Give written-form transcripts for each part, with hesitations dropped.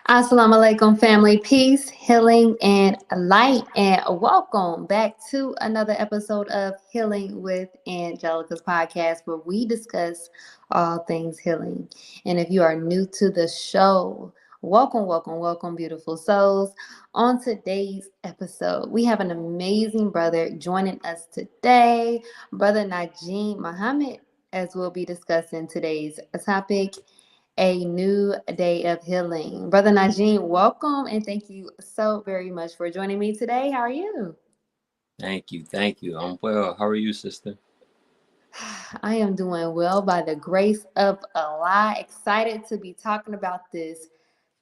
Assalamu alaikum, family. Peace, healing, and light. And welcome back to another episode of Healing with Angelica's podcast, where we discuss all things healing. And if you are new to the show, welcome, beautiful souls. On today's episode, we have an amazing brother joining us today, Brother Najeem Muhammad, as we'll be discussing today's topic, a new day of healing. Brother Najeem, welcome and thank you so very much for joining me today. How are you? Thank you. Thank you. I'm well. How are you, sister? I am doing well by the grace of Allah. Excited to be talking about this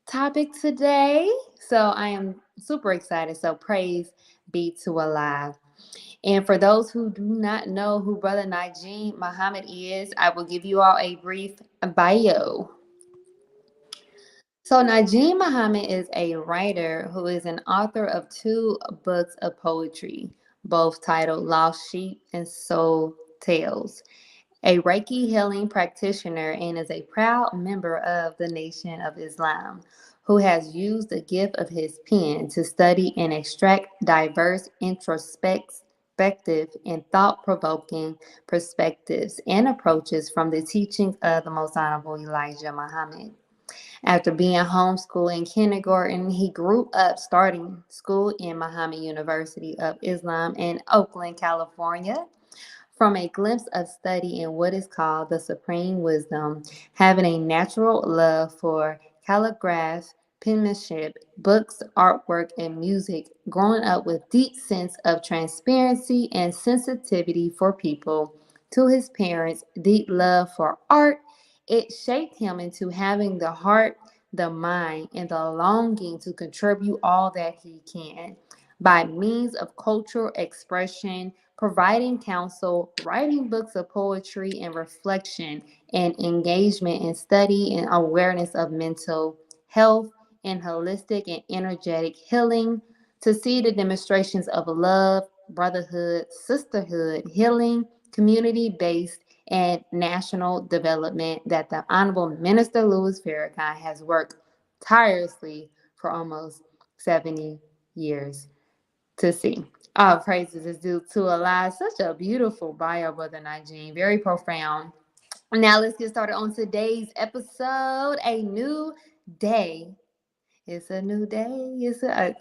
topic today. So I am super excited. So praise be to Allah. And for those who do not know who Brother Najeem Muhammad is, I will give you all a brief bio. So Najeem Muhammad is a writer who is an author of two books of poetry, both titled Lost Sheep and Soul Tales, a Reiki Healing practitioner, and is a proud member of the Nation of Islam, who has used the gift of his pen to study and extract diverse introspective and thought-provoking perspectives and approaches from the teachings of the Most Honorable Elijah Muhammad. After being homeschooled in kindergarten, he grew up starting school in Muhammad University of Islam in Oakland, California. From a glimpse of study in what is called the supreme wisdom, having a natural love for calligraphy, penmanship, books, artwork, and music, growing up with deep sense of transparency and sensitivity for people, to his parents' deep love for art, it shaped him into having the heart, the mind, and the longing to contribute all that he can by means of cultural expression, providing counsel, writing books of poetry and reflection, and engagement in study and awareness of mental health and holistic and energetic healing, to see the demonstrations of love, brotherhood, sisterhood, healing, community based, and national development that the Honorable Minister Louis Farrakhan has worked tirelessly for almost 70 years to see. All praises is due to Allah. Such a beautiful bio, Brother Najee. Very profound. Now let's get started on today's episode. A new day. It's a new day.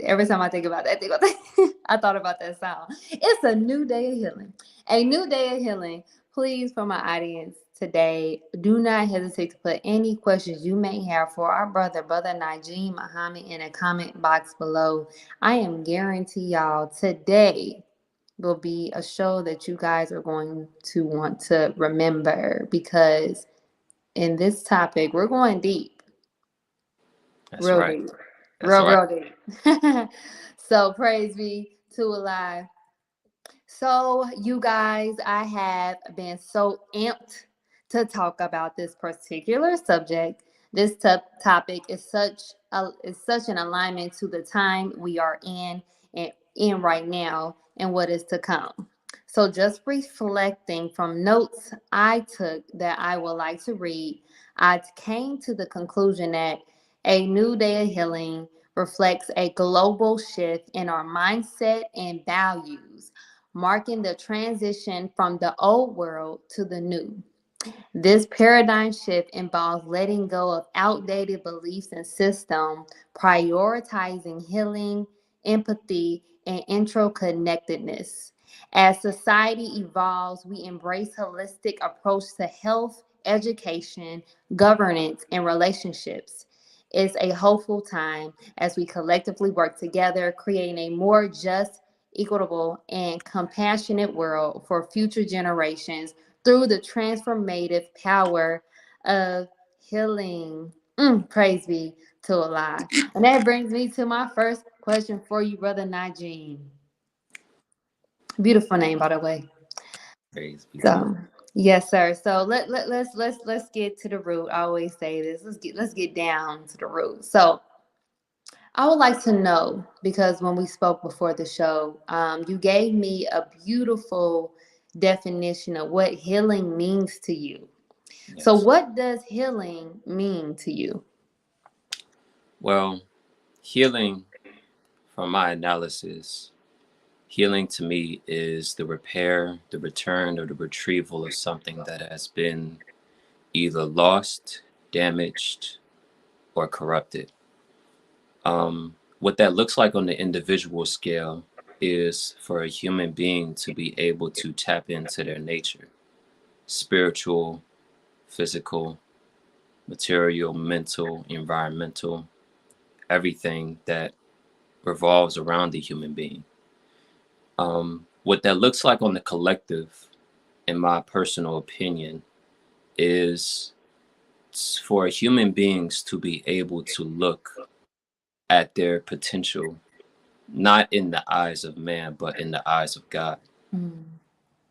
Every time I think about that, I thought about that song. It's a new day of healing. A new day of healing. Please, for my audience today, do not hesitate to put any questions you may have for our Brother Najeem Muhammad, in a comment box below. I am guarantee y'all today will be a show that you guys are going to want to remember, because in this topic, we're going deep. That's Real right. deep. That's right. Real deep. So praise be to Allah. So you guys, I have been so amped to talk about this particular subject. This topic is such an alignment to the time we are in and in right now and what is to come. So just reflecting from notes I took that I would like to read, I came to the conclusion that a new day of healing reflects a global shift in our mindset and values, marking the transition from the old world to the new. This paradigm shift involves letting go of outdated beliefs and systems, prioritizing healing, empathy, and interconnectedness. As society evolves, we embrace holistic approach to health, education, governance, and relationships. It's a hopeful time as we collectively work together, creating a more just, equitable, and compassionate world for future generations through the transformative power of healing. Praise be to Allah. And that brings me to my first question for you, Brother Najee. Beautiful name, by the way. Praise be to So, yes, sir. So let's get to the root. I always say this. Let's get down to the root. So I would like to know, because when we spoke before the show, you gave me a beautiful definition of what healing means to you. So, yes. what does healing mean to you? Well, healing, from my analysis, healing to me is the repair, the return, or the retrieval of something that has been either lost, damaged, or corrupted. What that looks like on the individual scale is for a human being to be able to tap into their nature, spiritual, physical, material, mental, environmental, everything that revolves around the human being. What that looks like on the collective, in my personal opinion, is for human beings to be able to look at their potential, not in the eyes of man, but in the eyes of God. Mm.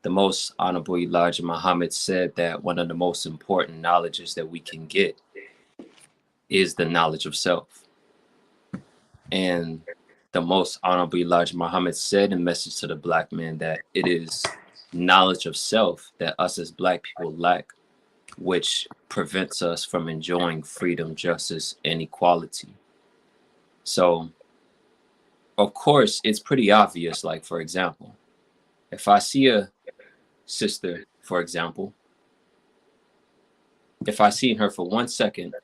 The most Honorable Elijah Muhammad said that one of the most important knowledges that we can get is the knowledge of self. And the most Honorable Elijah Muhammad said in Message to the Black Man that it is knowledge of self that us as Black people lack, which prevents us from enjoying freedom, justice, and equality. So, of course, it's pretty obvious. Like, for example, if I see a sister, for example, if I see her for 1 second,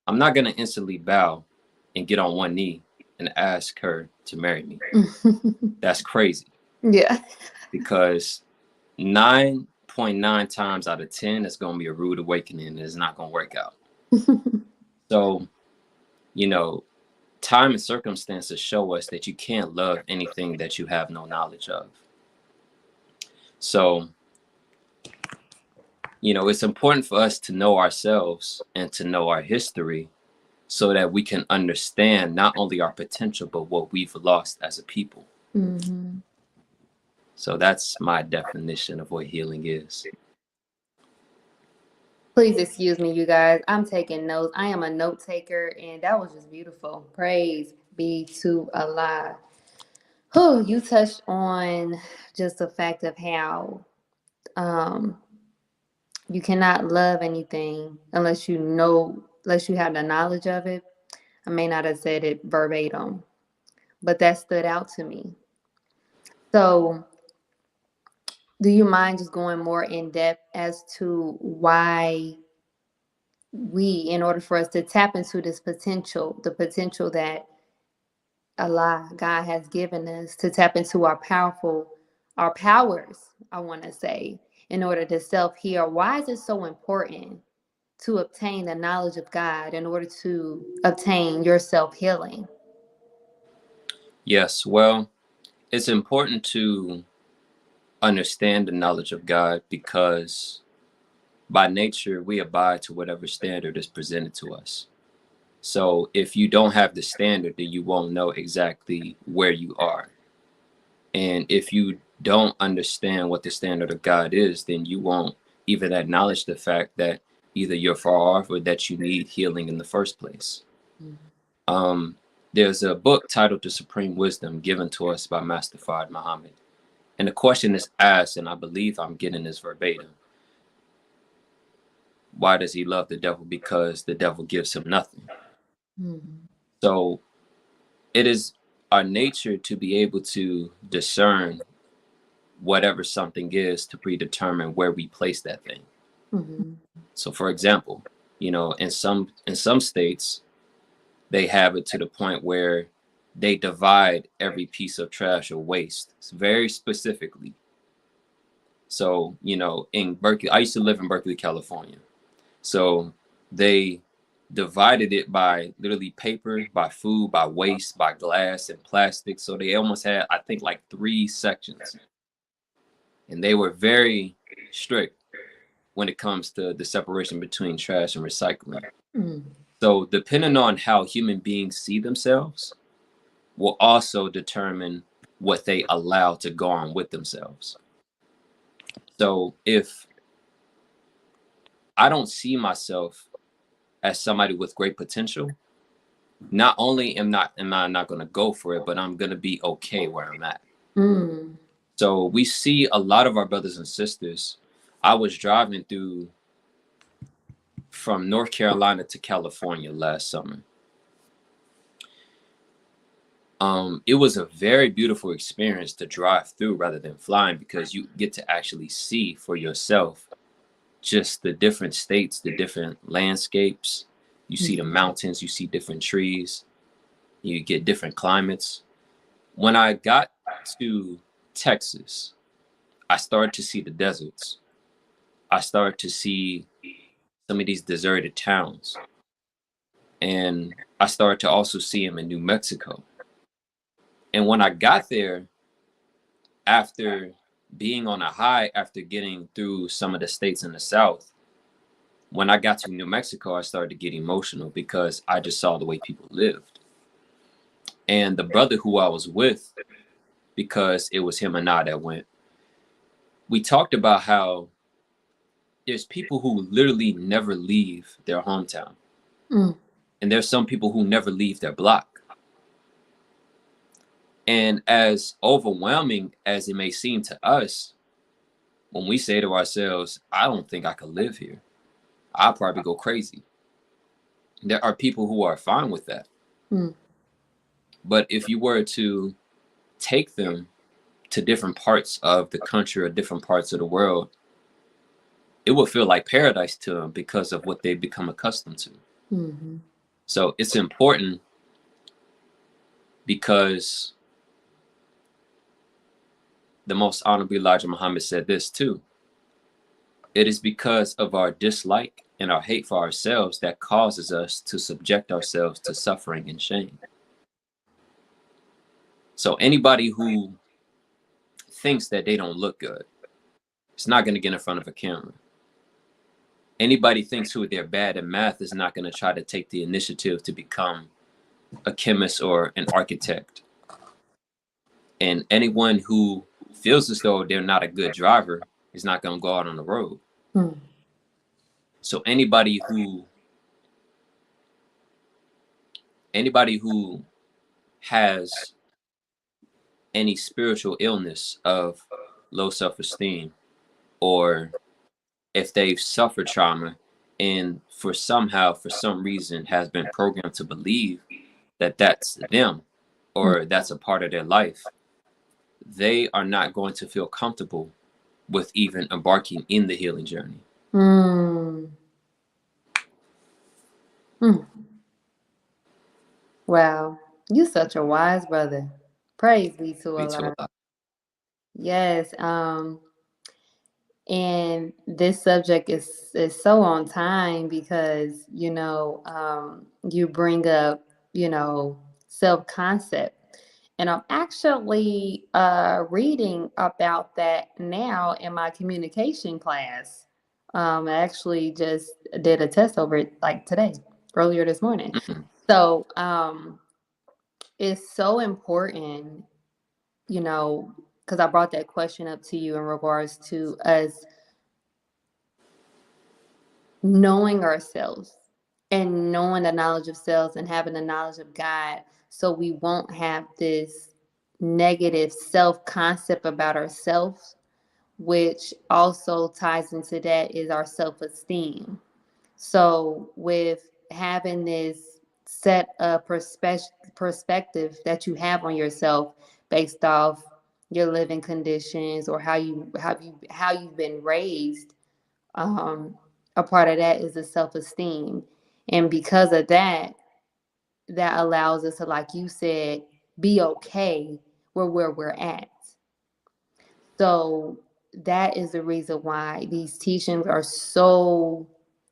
I'm not going to instantly bow and get on one knee and ask her to marry me. That's crazy, Yeah. because 9.9 times out of 10, it's going to be a rude awakening and it's not going to work out. So, you know, time and circumstances show us that you can't love anything that you have no knowledge of. So, it's important for us to know ourselves and to know our history so that we can understand not only our potential, but what we've lost as a people. Mm-hmm. So that's my definition of what healing is. Please excuse me, you guys. I'm taking notes. I am a note taker, and that was just beautiful. Praise be to Allah. Oh, you touched on just the fact of how um, you cannot love anything unless you have the knowledge of it. I may not have said it verbatim, but that stood out to me. So, do you mind just going more in depth as to why in order for us to tap into this potential, the potential that Allah, God has given us to tap into our powers, I want to say, in order to self heal, why is it so important to obtain the knowledge of God in order to obtain your self healing? Yes, well, it's important to understand the knowledge of God because by nature, we abide to whatever standard is presented to us. So if you don't have the standard, then you won't know exactly where you are. And if you don't understand what the standard of God is, then you won't even acknowledge the fact that either you're far off or that you need healing in the first place. Um, there's a book titled The Supreme Wisdom given to us by Master Fard Muhammad. And the question is asked, and I believe I'm getting this verbatim. Why does he love the devil? Because the devil gives him nothing. Mm-hmm. So it is our nature to be able to discern whatever something is to predetermine where we place that thing. Mm-hmm. So for example, in some states, they have it to the point where they divide every piece of trash or waste very specifically. So, in Berkeley, I used to live in Berkeley, California. So they divided it by literally paper, by food, by waste, by glass and plastic. So they almost had, I think, like 3 sections. And they were very strict when it comes to the separation between trash and recycling. Mm-hmm. So depending on how human beings see themselves will also determine what they allow to go on with themselves. So if I don't see myself as somebody with great potential, not only am I not going to go for it, but I'm going to be okay where I'm at. Mm-hmm. So we see a lot of our brothers and sisters. I was driving through from North Carolina to California last summer, It was a very beautiful experience to drive through rather than flying, because you get to actually see for yourself just the different states, the different landscapes. You see the mountains, you see different trees, you get different climates. When I got to Texas, I started to see the deserts. I started to see some of these deserted towns. And I started to also see them in New Mexico. And when I got there, after being on a high, after getting through some of the states in the South, when I got to New Mexico, I started to get emotional because I just saw the way people lived. And the brother who I was with, because it was him and I that went, we talked about how there's people who literally never leave their hometown. Mm. And there's some people who never leave their block. And as overwhelming as it may seem to us, when we say to ourselves, I don't think I could live here, I'll probably go crazy. There are people who are fine with that. Mm. But if you were to take them to different parts of the country or different parts of the world, it would feel like paradise to them because of what they've become accustomed to. Mm-hmm. So it's important because the most honorable Elijah Muhammad said this too. It is because of our dislike and our hate for ourselves that causes us to subject ourselves to suffering and shame. So anybody who thinks that they don't look good, it's not going to get in front of a camera. Anybody thinks who they're bad at math is not going to try to take the initiative to become a chemist or an architect. And anyone who feels as though they're not a good driver is not going to go out on the road. Mm. So anybody who has any spiritual illness of low self-esteem, or if they've suffered trauma and for some reason has been programmed to believe that that's them or that's a part of their life, they are not going to feel comfortable with even embarking in the healing journey. Mm. Mm. Wow, you such a wise brother. Praise be to Be to Allah. Allah. Yes, and this subject is so on time because you bring up self concept, and I'm actually reading about that now in my communication class. I actually just did a test over it like today, earlier this morning. Mm-mm. So it's so important, because I brought that question up to you in regards to us knowing ourselves and knowing the knowledge of selves and having the knowledge of God, so we won't have this negative self concept about ourselves, which also ties into that is our self esteem. So, with having this set of perspective that you have on yourself based off your living conditions or how you've been raised, um, a part of that is the self esteem, and because of that, that allows us to, like you said, be okay where we're at. So that is the reason why these teachings are so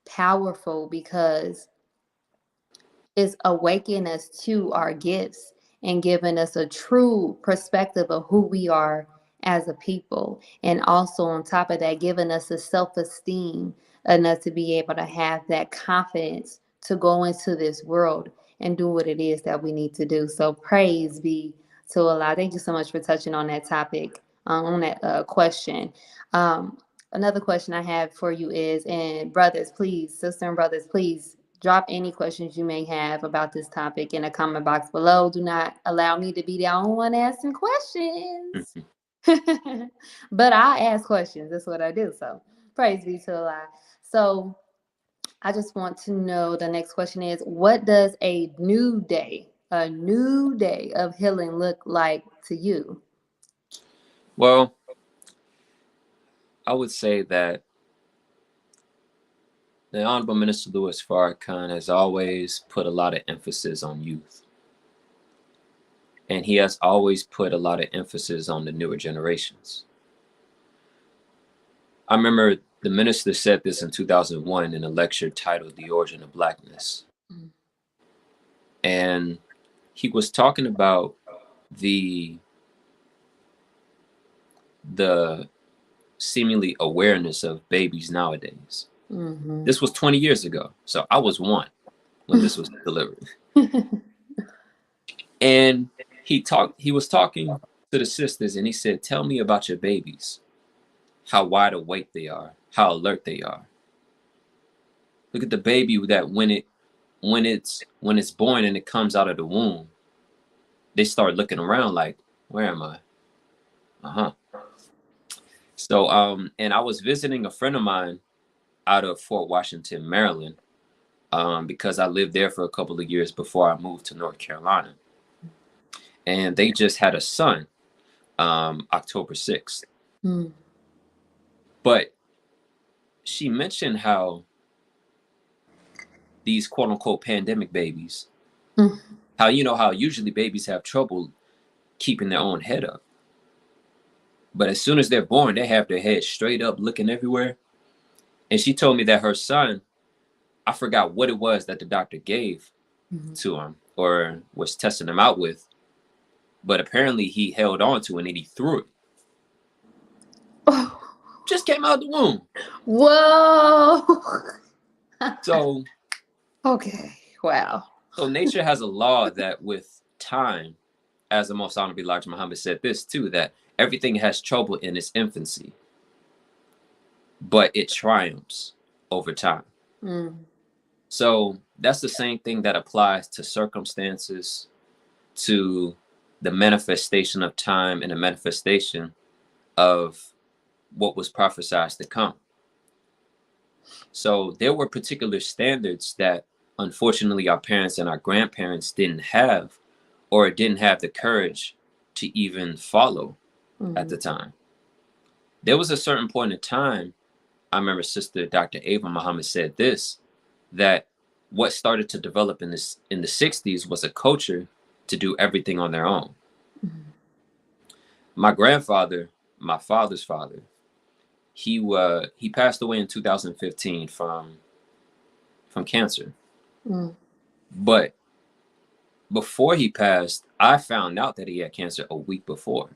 powerful, because is awakening us to our gifts and giving us a true perspective of who we are as a people. And also, on top of that, giving us a self esteem enough to be able to have that confidence to go into this world and do what it is that we need to do. So, praise be to Allah. Thank you so much for touching on that topic, on that question. Um, Another question I have for you is, and brothers, please, sister and brothers, please drop any questions you may have about this topic in the comment box below. Do not allow me to be the only one asking questions. Mm-hmm. But I ask questions. That's what I do. So praise be to Allah. So I just want to know, the next question is, what does a new day a new day of healing look like to you? Well, I would say that the Honorable Minister Louis Farrakhan has always put a lot of emphasis on youth. And he has always put a lot of emphasis on the newer generations. I remember the minister said this in 2001 in a lecture titled The Origin of Blackness. And he was talking about the seemingly awareness of babies nowadays. This was 20 years ago. So I was 1 when this was delivered. And he was talking to the sisters and he said, "Tell me about your babies, how wide awake they are, how alert they are. Look at the baby that when it's born and it comes out of the womb, they start looking around like, where am I? Uh-huh." So and I was visiting a friend of mine out of Fort Washington, Maryland, because I lived there for a couple of years before I moved to North Carolina. And they just had a son, October 6th. But she mentioned how these quote unquote pandemic babies, how how usually babies have trouble keeping their own head up. But as soon as they're born, they have their head straight up looking everywhere. And she told me that her son, I forgot what it was that the doctor gave to him or was testing him out with, but apparently he held on to it and he threw it. Just came out the womb. Whoa. So okay. Wow. So nature has a law that with time, as the Most Honorable Elijah Muhammad said this too, that everything has trouble in its infancy, but it triumphs over time. So that's the same thing that applies to circumstances, to the manifestation of time and the manifestation of what was prophesied to come. So there were particular standards that unfortunately our parents and our grandparents didn't have, or didn't have the courage to even follow at the time. There was a certain point in time, I remember Sister Dr. Ava Muhammad said this, that what started to develop in the 60s was a culture to do everything on their own. My grandfather, my father's father, he passed away in 2015 from cancer. But before he passed, I found out that he had cancer a week before.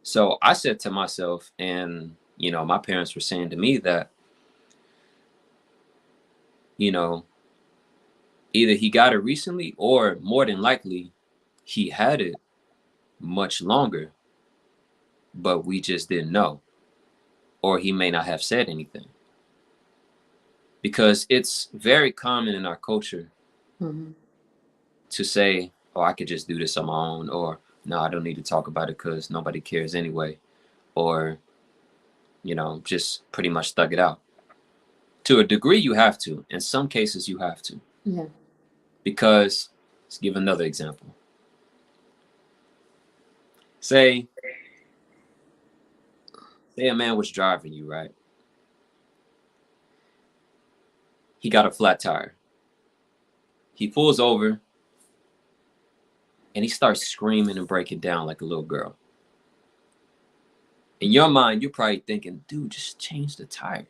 So I said to myself, and my parents were saying to me that, either he got it recently or more than likely he had it much longer, but we just didn't know, or he may not have said anything. Because it's very common in our culture to say, oh, I could just do this on my own, or no, I don't need to talk about it because nobody cares anyway, or just pretty much thug it out. To a degree, you have to. In some cases, you have to. Yeah. Because, let's give another example. Say a man was driving you, right? He got a flat tire. He pulls over and he starts screaming and breaking down like a little girl. In your mind, you're probably thinking, dude, just change the tire.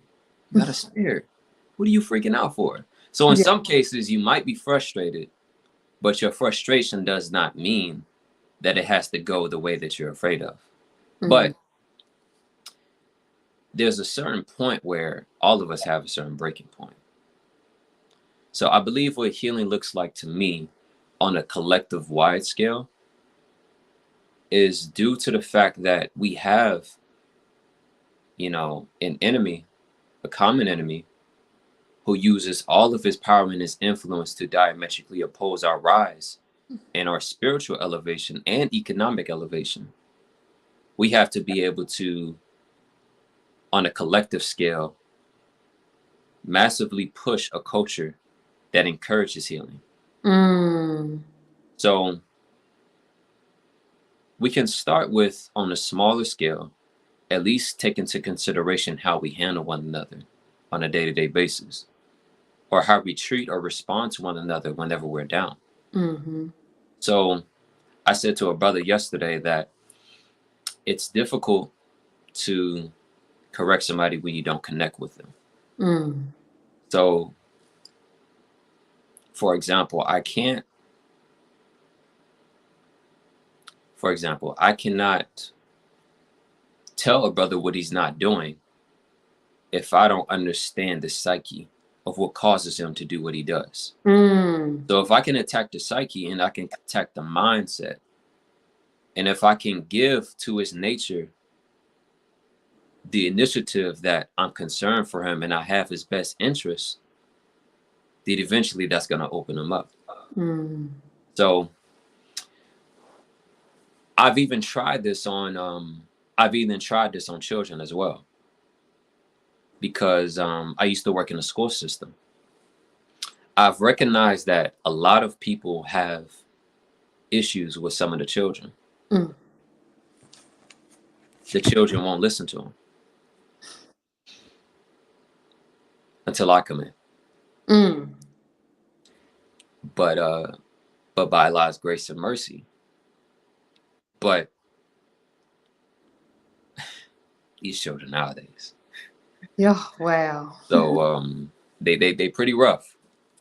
You got a spare. What are you freaking out for? So in some cases, you might be frustrated, but your frustration does not mean that it has to go the way that you're afraid of. But there's a certain point where all of us have a certain breaking point. So I believe what healing looks like to me on a collective wide scale is due to the fact that we have, an enemy, a common enemy, who uses all of his power and his influence to diametrically oppose our rise and our spiritual elevation and economic elevation. We have to be able to, on a collective scale, massively push a culture that encourages healing. Mm. So we can start with, on a smaller scale, at least take into consideration how we handle one another on a day-to-day basis, or how we treat or respond to one another whenever we're down. Mm-hmm. So I said to a brother yesterday that it's difficult to correct somebody when you don't connect with them. Mm. So, for example, I cannot tell a brother what he's not doing if I don't understand the psyche of what causes him to do what he does. Mm. So if I can attack the psyche and I can attack the mindset, and if I can give to his nature the initiative that I'm concerned for him and I have his best interests, then eventually that's going to open him up. Mm. So I've even tried this on children as well, because I used to work in the school system. I've recognized that a lot of people have issues with some of the children. Mm. The children won't listen to them until I come in. Mm. But by Allah's grace and mercy. But these children nowadays. Yeah. Wow. So they pretty rough.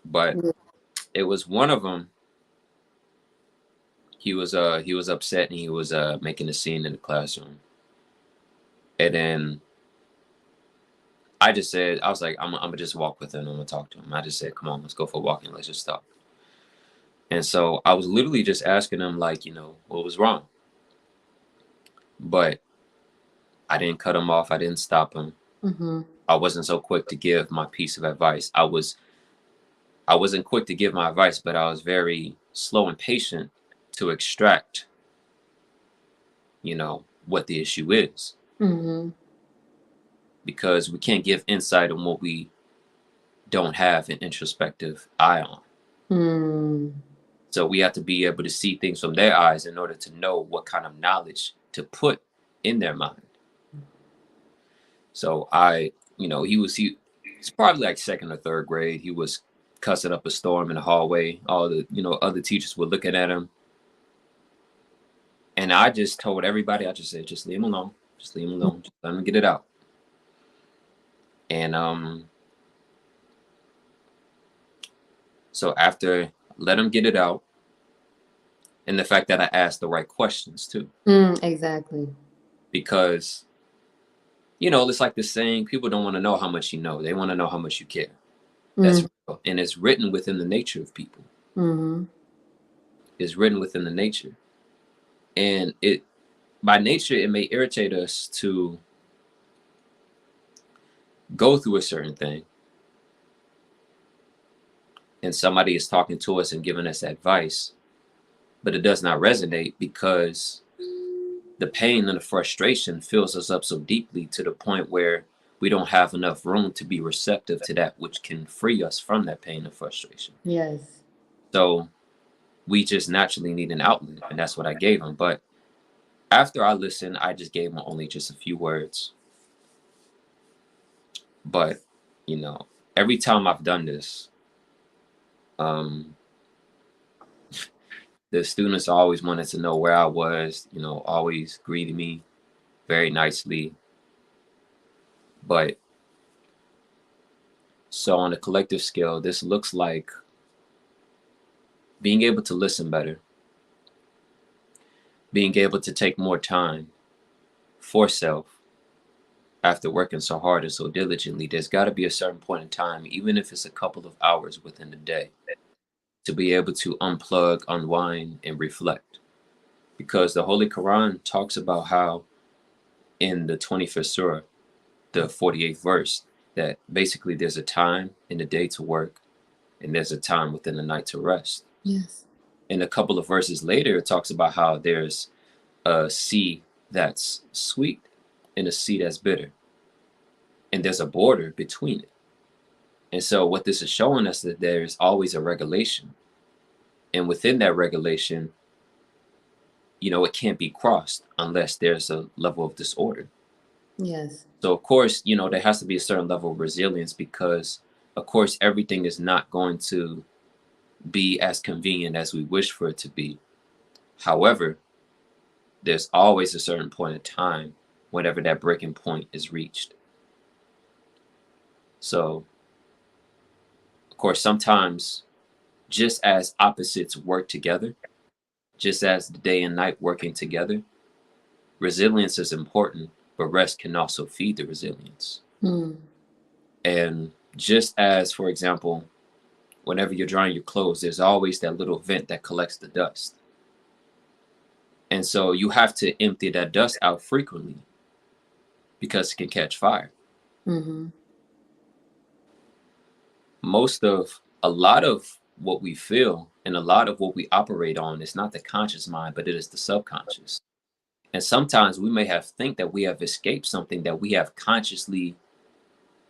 But Yeah. it was one of them. He was upset and he was making a scene in the classroom. And then I just said, I was like, I'm gonna just walk with him. I'm gonna talk to him. I just said, come on, let's go for a walk and let's just talk. And so I was literally just asking him, like, what was wrong? But I didn't cut him off. I didn't stop him. Mm-hmm. I wasn't so quick to give my piece of advice. I wasn't quick to give my advice, but I was very slow and patient to extract, what the issue is. Mm-hmm. Because we can't give insight on what we don't have an introspective eye on. Mm. So we have to be able to see things from their eyes in order to know what kind of knowledge to put in their mind. So he's probably like second or third grade. He was cussing up a storm in the hallway. All the, other teachers were looking at him. And I just told everybody, I just said, just leave him alone. Just leave him alone. Just let him get it out. And so after let him get it out, and the fact that I asked the right questions too. Exactly. Because, it's like the saying, people don't want to know how much you know. They want to know how much you care. That's real. And it's written within the nature of people. Mm-hmm. It's written within the nature. And by nature, it may irritate us to go through a certain thing. And somebody is talking to us and giving us advice, but it does not resonate because the pain and the frustration fills us up so deeply to the point where we don't have enough room to be receptive to that which can free us from that pain and frustration. Yes. So we just naturally need an outlet, and that's what I gave him. But after I listened, I just gave him only just a few words. But, every time I've done this, the students always wanted to know where I was, always greeted me very nicely. But so on a collective scale, this looks like being able to listen better, being able to take more time for self after working so hard and so diligently. There's got to be a certain point in time, even if it's a couple of hours within the day, to be able to unplug, unwind, and reflect. Because the Holy Quran talks about how in the 25th surah, the 48th verse, that basically there's a time in the day to work and there's a time within the night to rest. Yes. And a couple of verses later, it talks about how there's a sea that's sweet and a sea that's bitter. And there's a border between it. And so what this is showing us that there's always a regulation. And within that regulation, it can't be crossed unless there's a level of disorder. Yes. So, of course, there has to be a certain level of resilience because, of course, everything is not going to be as convenient as we wish for it to be. However, there's always a certain point in time whenever that breaking point is reached. So, of course, sometimes just as opposites work together, just as the day and night working together, resilience is important, but rest can also feed the resilience. Mm. And just as, for example, whenever you're drying your clothes, there's always that little vent that collects the dust. And so you have to empty that dust out frequently because it can catch fire. Mm-hmm. A lot of what we feel and a lot of what we operate on is not the conscious mind, but it is the subconscious. And sometimes we may think that we have escaped something that we have consciously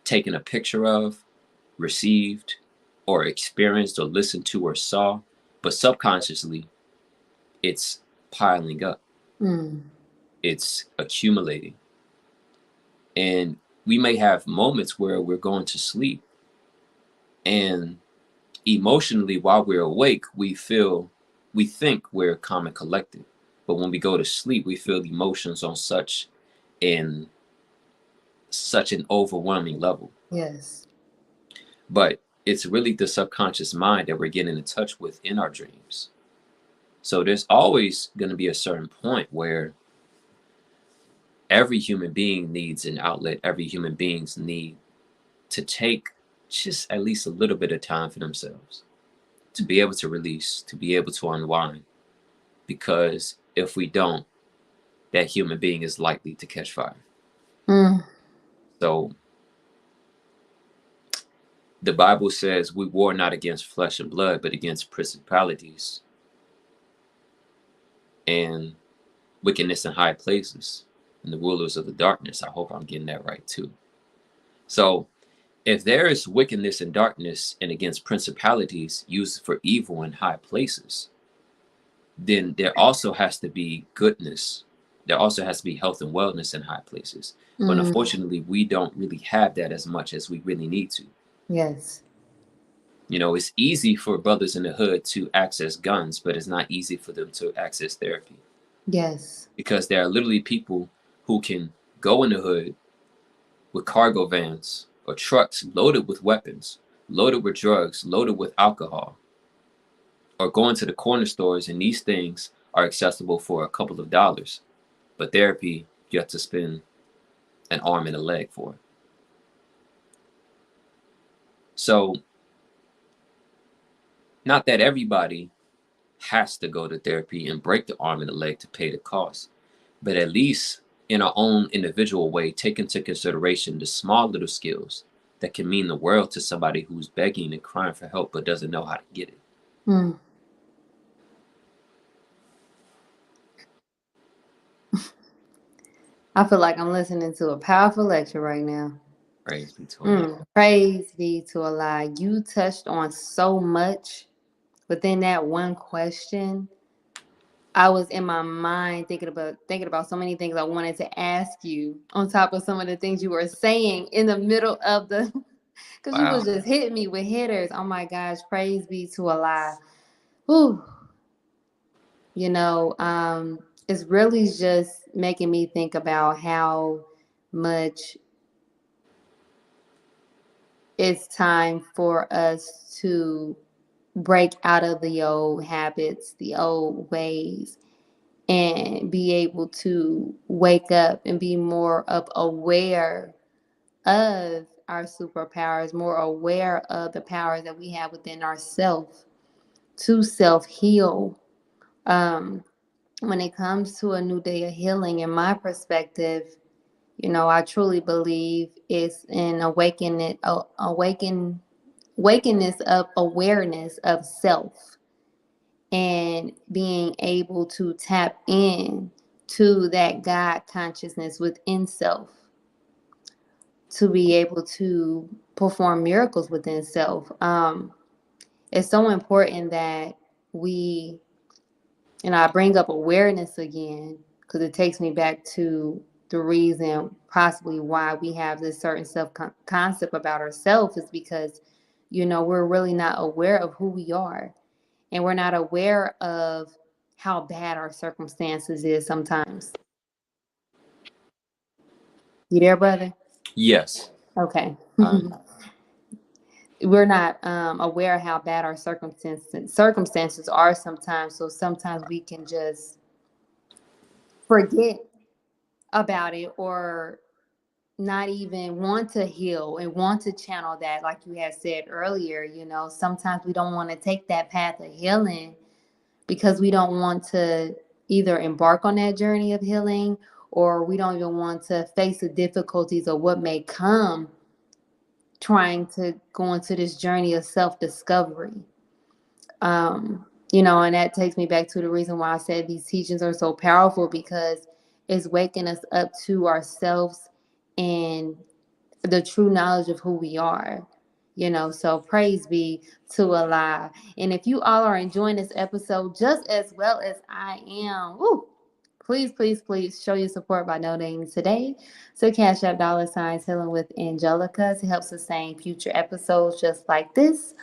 taken a picture of, received, or experienced, or listened to, or saw, but subconsciously it's piling up, Mm. it's accumulating. And we may have moments where we're going to sleep, and emotionally, while we're awake, we think we're calm and collected. But when we go to sleep, we feel emotions on in such an overwhelming level. Yes. But it's really the subconscious mind that we're getting in touch with in our dreams. So there's always going to be a certain point where every human being needs an outlet. Every human beings need to take just at least a little bit of time for themselves, to be able to release, to be able to unwind. Because if we don't, that human being is likely to catch fire. Mm. So the Bible says we war not against flesh and blood, but against principalities and wickedness in high places and the rulers of the darkness. I hope I'm getting that right too. So if there is wickedness and darkness and against principalities used for evil in high places, then there also has to be goodness. There also has to be health and wellness in high places. But Mm. unfortunately, we don't really have that as much as we really need to. Yes. It's easy for brothers in the hood to access guns, but it's not easy for them to access therapy. Yes. Because there are literally people who can go in the hood with cargo vans or trucks loaded with weapons, loaded with drugs, loaded with alcohol, or go into the corner stores and these things are accessible for a couple of dollars. But therapy, you have to spend an arm and a leg for. So, not that everybody has to go to therapy and break the arm and the leg to pay the cost, but at least in our own individual way, take into consideration the small little skills that can mean the world to somebody who's begging and crying for help but doesn't know how to get it. Mm. I feel like I'm listening to a powerful lecture right now. Praise be to Allah. Mm. Praise be to Allah. You touched on so much within that one question. I was in my mind thinking about so many things I wanted to ask you on top of some of the things you were saying in the middle of the because you Wow. was just hitting me with hitters. Oh my gosh, praise be to Allah. Whew. You know, it's really just making me think about how much it's time for us to break out of the old habits, the old ways, and be able to wake up and be more of aware of our superpowers, more aware of the powers that we have within ourselves to self heal. Um, when it comes to a new day of healing, in my perspective, I truly believe it's an awakenness of awareness of self and being able to tap in to that God consciousness within self to be able to perform miracles within self. It's so important that we, and I bring up awareness again because it takes me back to the reason possibly why we have this certain self concept about ourselves is because, we're really not aware of who we are, and we're not aware of how bad our circumstances is sometimes. You there, brother? Yes. Okay. I We're not aware of how bad our circumstances are sometimes. So sometimes we can just forget about it or not even want to heal and want to channel that, like you had said earlier. Sometimes we don't want to take that path of healing because we don't want to either embark on that journey of healing, or we don't even want to face the difficulties of what may come trying to go into this journey of self-discovery. And that takes me back to the reason why I said these teachings are so powerful, because it's waking us up to ourselves and the true knowledge of who we are. So praise be to Allah. And if you all are enjoying this episode just as well as I am, please, please, please show your support by donating today. So Cash App $ Healing with Angelica to help sustain future episodes just like this.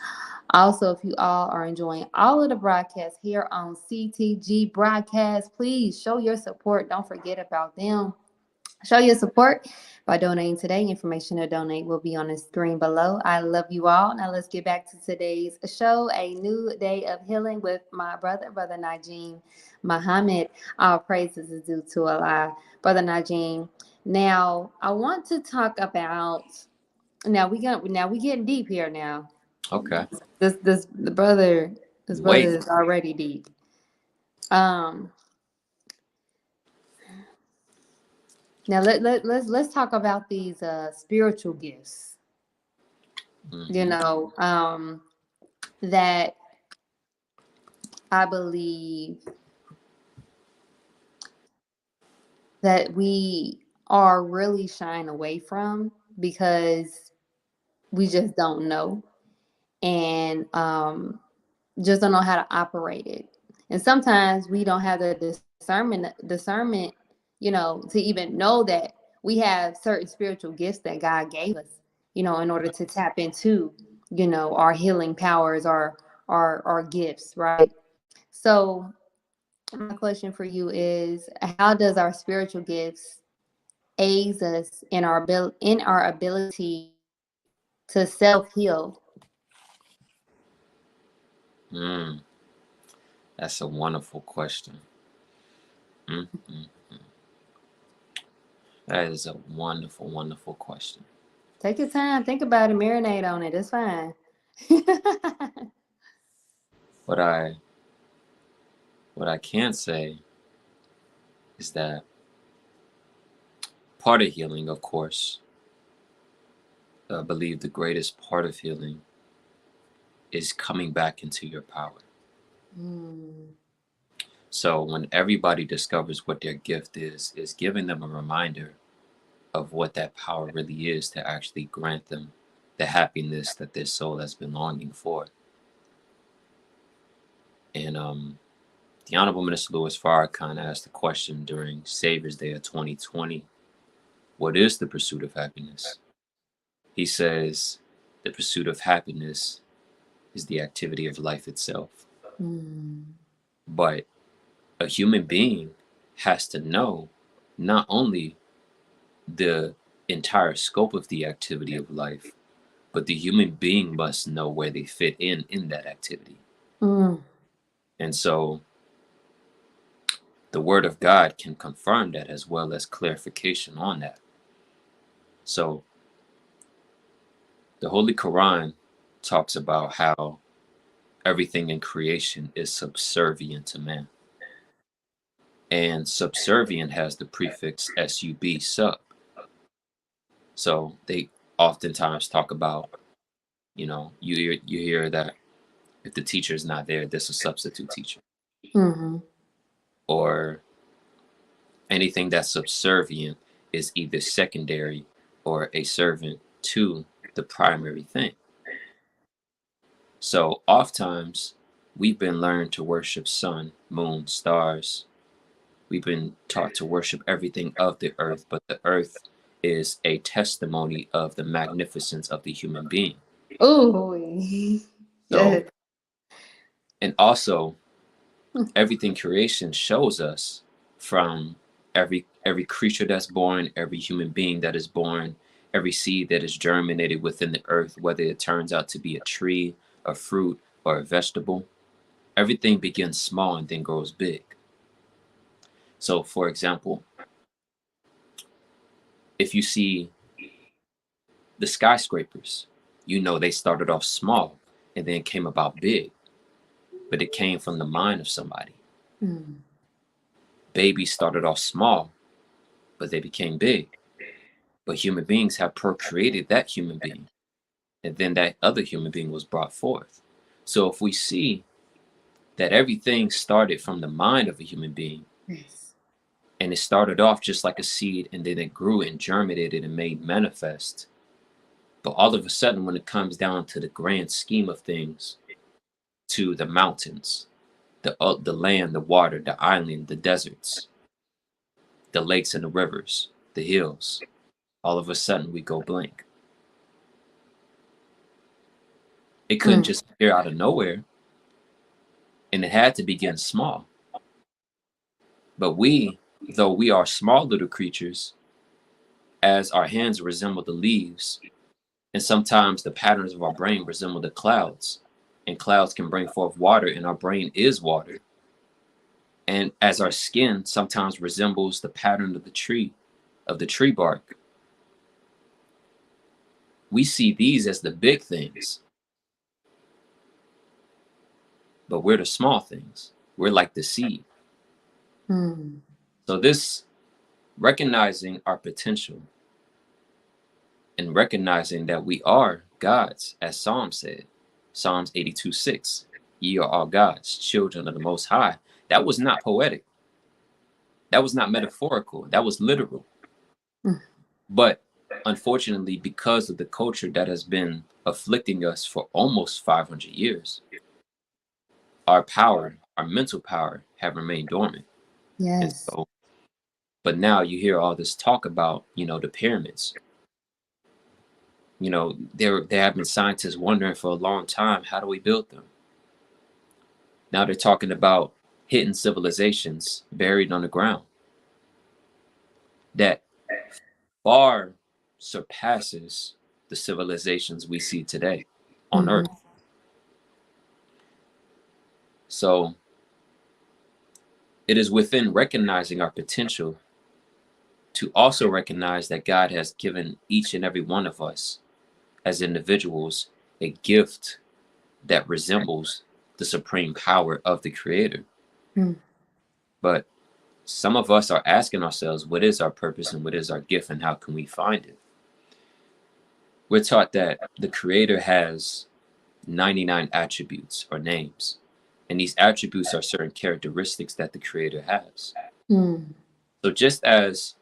Also, if you all are enjoying all of the broadcasts here on CTG Broadcast, please show your support. Don't forget about them. Show your support by donating today. Information to donate will be on the screen below. I love you all. Now let's get back to today's show, a new day of healing with my brother Najeem Muhammad. All praises is due to Allah, brother Najeem. Now I want to talk about. Now we getting deep here now. Okay. This brother Wait. is already deep. Um, Now let's talk about these spiritual gifts. You Mm-hmm. know, that I believe that we are really shying away from because we just don't know, and just don't know how to operate it. And sometimes we don't have the discernment, to even know that we have certain spiritual gifts that God gave us, in order to tap into, our healing powers, our gifts, right? So my question for you is, how does our spiritual gifts aid us in our ability to self-heal? Mm, that's a wonderful question. Mm-hmm. That is a wonderful, wonderful question. Take your time, think about it, marinate on it. It's fine. What I what I can say is that part of healing, of course, I believe the greatest part of healing is coming back into your power. Mm. So when everybody discovers what their gift is giving them a reminder of what that power really is to actually grant them the happiness that their soul has been longing for. And the Honorable Minister Louis Farrakhan asked the question during Savior's Day of 2020, what is the pursuit of happiness? He says, the pursuit of happiness is the activity of life itself. Mm. But a human being has to know not only the entire scope of the activity of life, but the human being must know where they fit in that activity. Mm. And so the word of God can confirm that as well as clarification on that. So the Holy Quran talks about how everything in creation is subservient to man. And subservient has the prefix sub, sub. So they oftentimes talk about, you hear that if the teacher is not there, there's a substitute teacher. Mm-hmm. Or anything that's subservient is either secondary or a servant to the primary thing. So oftentimes we've been learned to worship sun, moon, stars. We've been taught to worship everything of the earth, but the earth is a testimony of the magnificence of the human being. Ooh. So, Yes. and also everything creation shows us, from every creature that's born, every human being that is born, every seed that is germinated within the earth, whether it turns out to be a tree, a fruit, or a vegetable, everything begins small and then grows big. So, for example, if you see the skyscrapers, you know they started off small and then came about big, but it came from the mind of somebody. Mm. Babies started off small, but they became big. But human beings have procreated that human being, and then that other human being was brought forth. So if we see that everything started from the mind of a human being, Yes. and it started off just like a seed, and then it grew and germinated and made manifest. But all of a sudden, when it comes down to the grand scheme of things, to the mountains, the land, the water, the island, the deserts, the lakes and the rivers, the hills, all of a sudden we go blank. It couldn't Mm. just appear out of nowhere, and it had to begin small. But we, though we are small little creatures, as our hands resemble the leaves, and sometimes the patterns of our brain resemble the clouds, and clouds can bring forth water, and our brain is water. And as our skin sometimes resembles the pattern of the tree bark, we see these as the big things, but we're the small things. We're like the seed. Mm. So this recognizing our potential and recognizing that we are gods, as Psalm said, Psalms 82:6, ye are all gods, children of the Most High. That was not poetic. That was not metaphorical. That was literal. Mm. But unfortunately, because of the culture that has been afflicting us for almost 500 years, our power, our mental power, have remained dormant. And Yes. so, but now you hear all this talk about, the pyramids. There have been scientists wondering for a long time, how do we build them? Now they're talking about hidden civilizations buried on the ground that far surpasses the civilizations we see today on Hmm. Earth. So it is within recognizing our potential to also recognize that God has given each and every one of us as individuals a gift that resembles the supreme power of the Creator. Mm. But some of us are asking ourselves, what is our purpose and what is our gift and how can we find it? We're taught that the Creator has 99 attributes or names, and these attributes are certain characteristics that the Creator has. Mm. So just as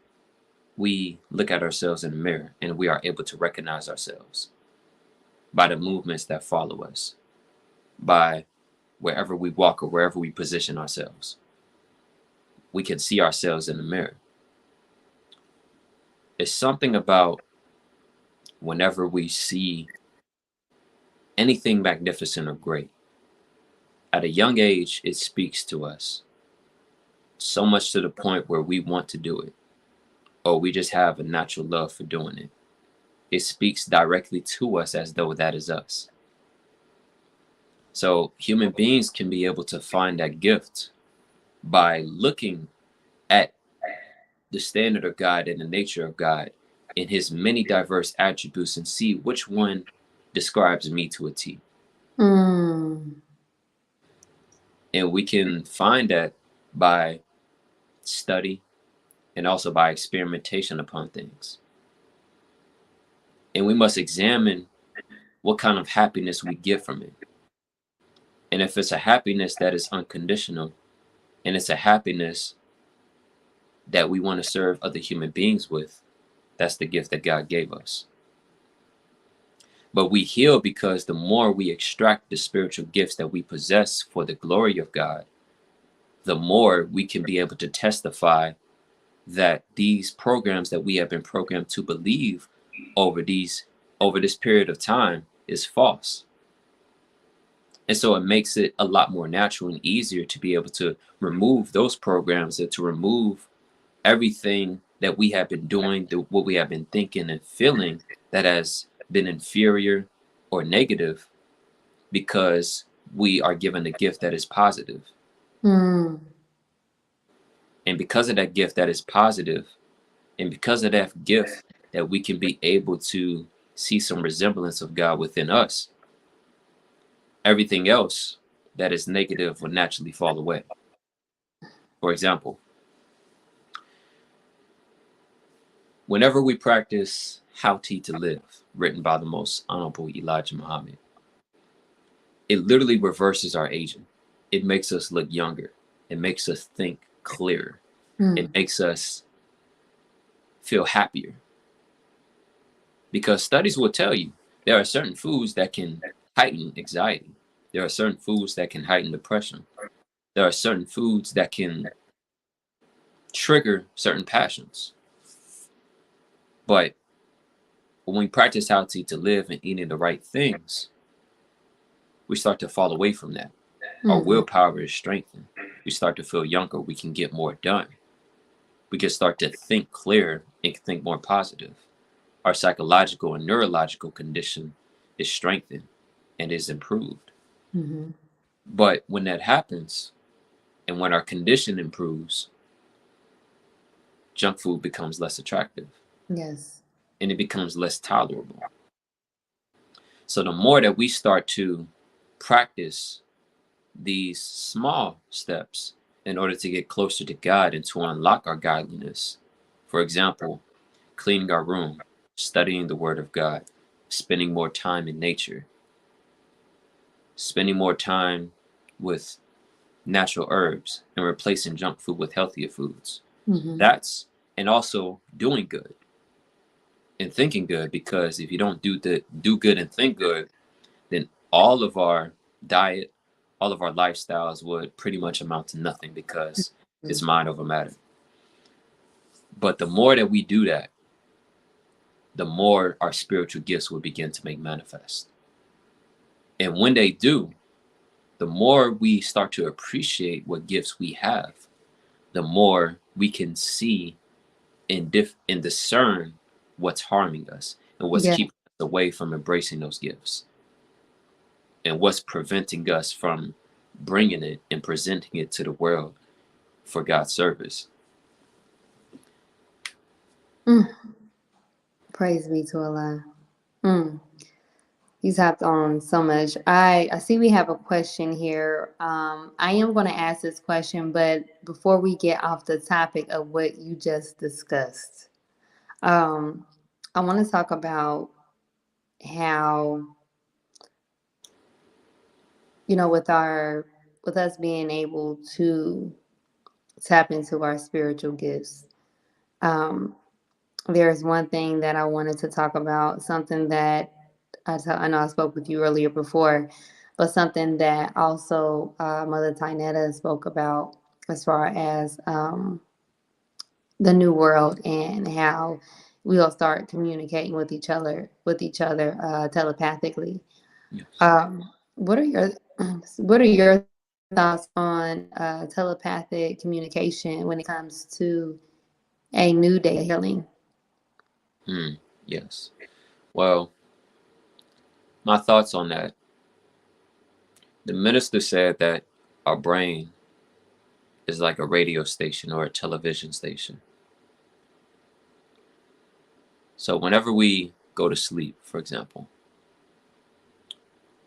we look at ourselves in the mirror and we are able to recognize ourselves by the movements that follow us, by wherever we walk or wherever we position ourselves, we can see ourselves in the mirror. It's something about whenever we see anything magnificent or great, at a young age, it speaks to us so much to the point where we want to do it, or we just have a natural love for doing it. It speaks directly to us as though that is us. So human beings can be able to find that gift by looking at the standard of God and the nature of God in his many diverse attributes and see which one describes me to a T. Mm. And we can find that by study and also by experimentation upon things. And we must examine what kind of happiness we get from it. And if it's a happiness that is unconditional, and it's a happiness that we want to serve other human beings with, that's the gift that God gave us. But we heal because the more we extract the spiritual gifts that we possess for the glory of God, the more we can be able to testify that these programs that we have been programmed to believe over this period of time is false. And so it makes it a lot more natural and easier to be able to remove those programs and to remove everything that we have been doing, what we have been thinking and feeling that has been inferior or negative, because we are given a gift that is positive. Mm. And because of that gift that is positive, and because of that gift that we can be able to see some resemblance of God within us, everything else that is negative will naturally fall away. For example, whenever we practice How to Live, written by the most Honorable Elijah Muhammad, it literally reverses our aging. It makes us look younger. It makes us think clearer. It Mm. makes us feel happier. Because studies will tell you there are certain foods that can heighten anxiety. There are certain foods that can heighten depression. There are certain foods that can trigger certain passions. But when we practice How to Live and eating the right things, we start to fall away from that. Our Mm-hmm. willpower is strengthened. We start to feel younger. We can get more done. We can start to think clearer and think more positive. Our psychological and neurological condition is strengthened and is improved. Mm-hmm. But when that happens, and when our condition improves, junk food becomes less attractive Yes. and it becomes less tolerable. So the more that we start to practice these small steps in order to get closer to God and to unlock our godliness, for example, cleaning our room, studying the Word of God, spending more time in nature, spending more time with natural herbs, and replacing junk food with healthier foods. Mm-hmm. That's, and also doing good and thinking good, because if you don't do good and think good, then all of our diet, all of our lifestyles would pretty much amount to nothing, because it's mind over matter. But the more that we do that, the more our spiritual gifts will begin to make manifest. And when they do, the more we start to appreciate what gifts we have, the more we can see and discern what's harming us and what's Yeah. keeping us away from embracing those gifts, and what's preventing us from bringing it and presenting it to the world for God's service. Mm. Praise be to Allah. Mm. You tapped on so much. I see we have a question here. I am going to ask this question, but before we get off the topic of what you just discussed, um, I want to talk about how, with us being able to tap into our spiritual gifts. Um, there's one thing that I wanted to talk about, something that I know I spoke with you earlier before, but something that also Mother Tynetta spoke about as far as the new world and how we'll start communicating with each other telepathically. Yes. What are your what are your thoughts on telepathic communication when it comes to a new day healing? Yes. Well, my thoughts on that. The minister said that our brain is like a radio station or a television station. So whenever we go to sleep, for example,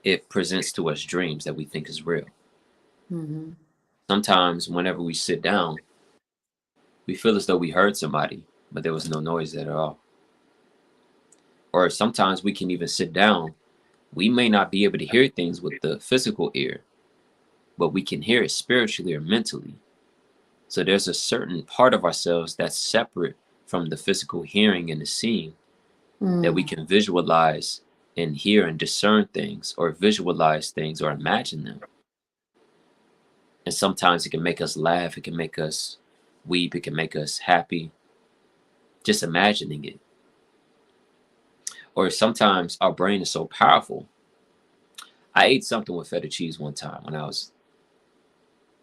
it presents to us dreams that we think is real. Mm-hmm. Sometimes whenever we sit down, we feel as though we heard somebody, but there was no noise at all. Or sometimes we can even sit down. We may not be able to hear things with the physical ear, but we can hear it spiritually or mentally. So there's a certain part of ourselves that's separate from the physical hearing and the seeing, that we Mm. can visualize and hear and discern things or visualize things or imagine them. And sometimes it can make us laugh, it can make us weep, it can make us happy, just imagining it. Or sometimes our brain is so powerful. I ate something with feta cheese one time when I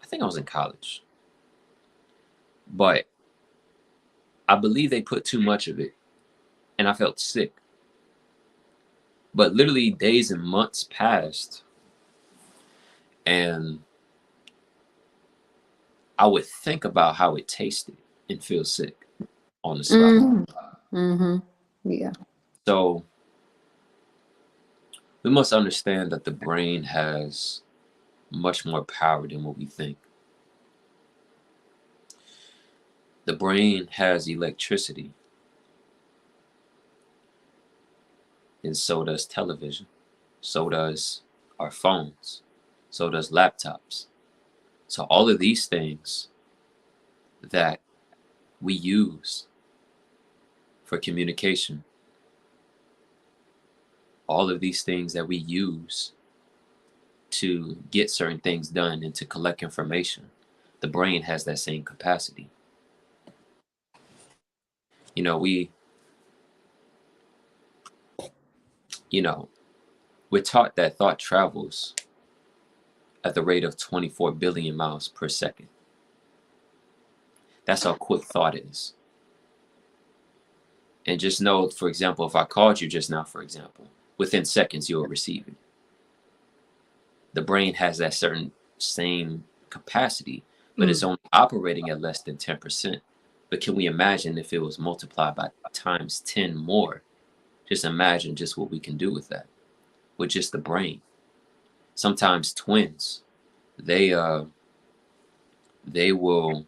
think I was in college. But I believe they put too much of it and I felt sick. But literally days and months passed and I would think about how it tasted and feel sick on the spot. Mm-hmm. Yeah. So we must understand that the brain has much more power than what we think. The brain has electricity, and so does television, so does our phones, so does laptops. So all of these things that we use for communication, all of these things that we use to get certain things done and to collect information, the brain has that same capacity. You know, you know, we're taught that thought travels at the rate of 24 billion miles per second. That's how quick thought is. And just know, for example, if I called you just now, for example, within seconds you'll receive it. The brain has that certain same capacity, but it's only operating at less than 10%. But can we imagine if it was multiplied by times 10 more? Just imagine just what we can do with that, with just the brain. Sometimes twins, they will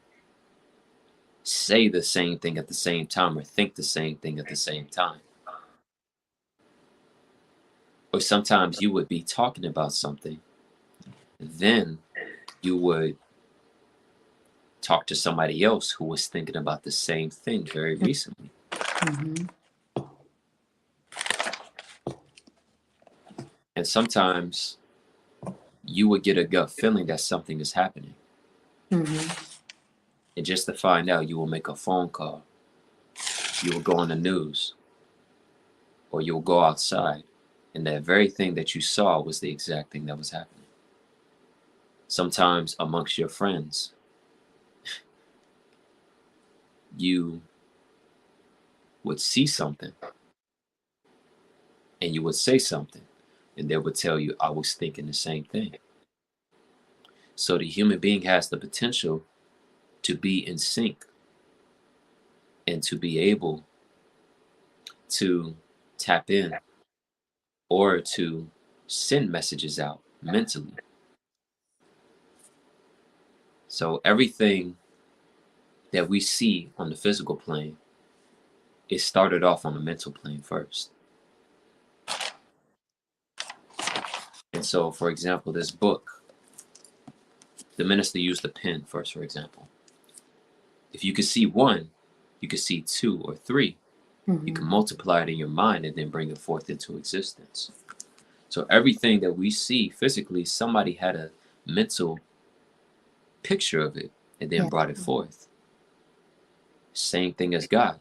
say the same thing at the same time or think the same thing at the same time. Or sometimes you would be talking about something, then you would talk to somebody else who was thinking about the same thing very recently. Mm-hmm. And sometimes you would get a gut feeling that something is happening. Mm-hmm. And just to find out, you will make a phone call, you will go on the news, or you'll go outside, and that very thing that you saw was the exact thing that was happening. Sometimes amongst your friends, you would see something and you would say something, and they would tell you, I was thinking the same thing. So the human being has the potential to be in sync and to be able to tap in or to send messages out mentally. So everything that we see on the physical plane, it started off on the mental plane first. And so, for example, this book, the minister used the pen first, for example. If you could see one, you could see two or three. You can multiply it in your mind and then bring it forth into existence. So everything that we see physically, somebody had a mental picture of it and then brought it forth. Same thing as God.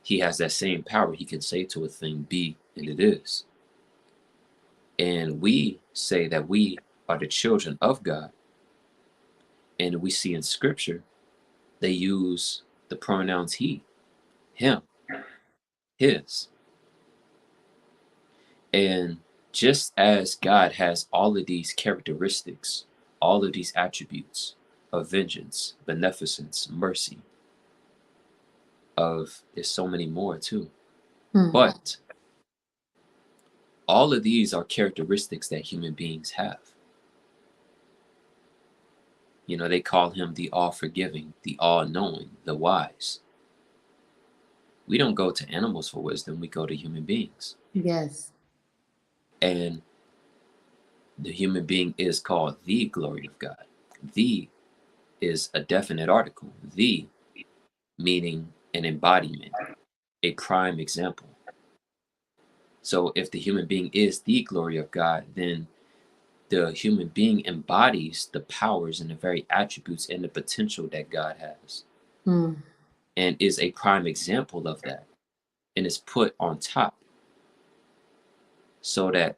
He has that same power. He can say to a thing, be, and it is. And we say that we are the children of God. And we see in scripture, they use the pronouns he, him, his. And just as God has all of these characteristics, all of these attributes of vengeance, beneficence, mercy, there's so many more too. But all of these are characteristics that human beings have. You know, they call him the all-forgiving, the all-knowing, the wise. We don't go to animals for wisdom, we go to human beings. Yes. And the human being is called the glory of God. The is a definite article. The meaning an embodiment, a prime example. So if the human being is the glory of God, then the human being embodies the powers and the very attributes and the potential that God has, Mm. and is a prime example of that, and is put on top so that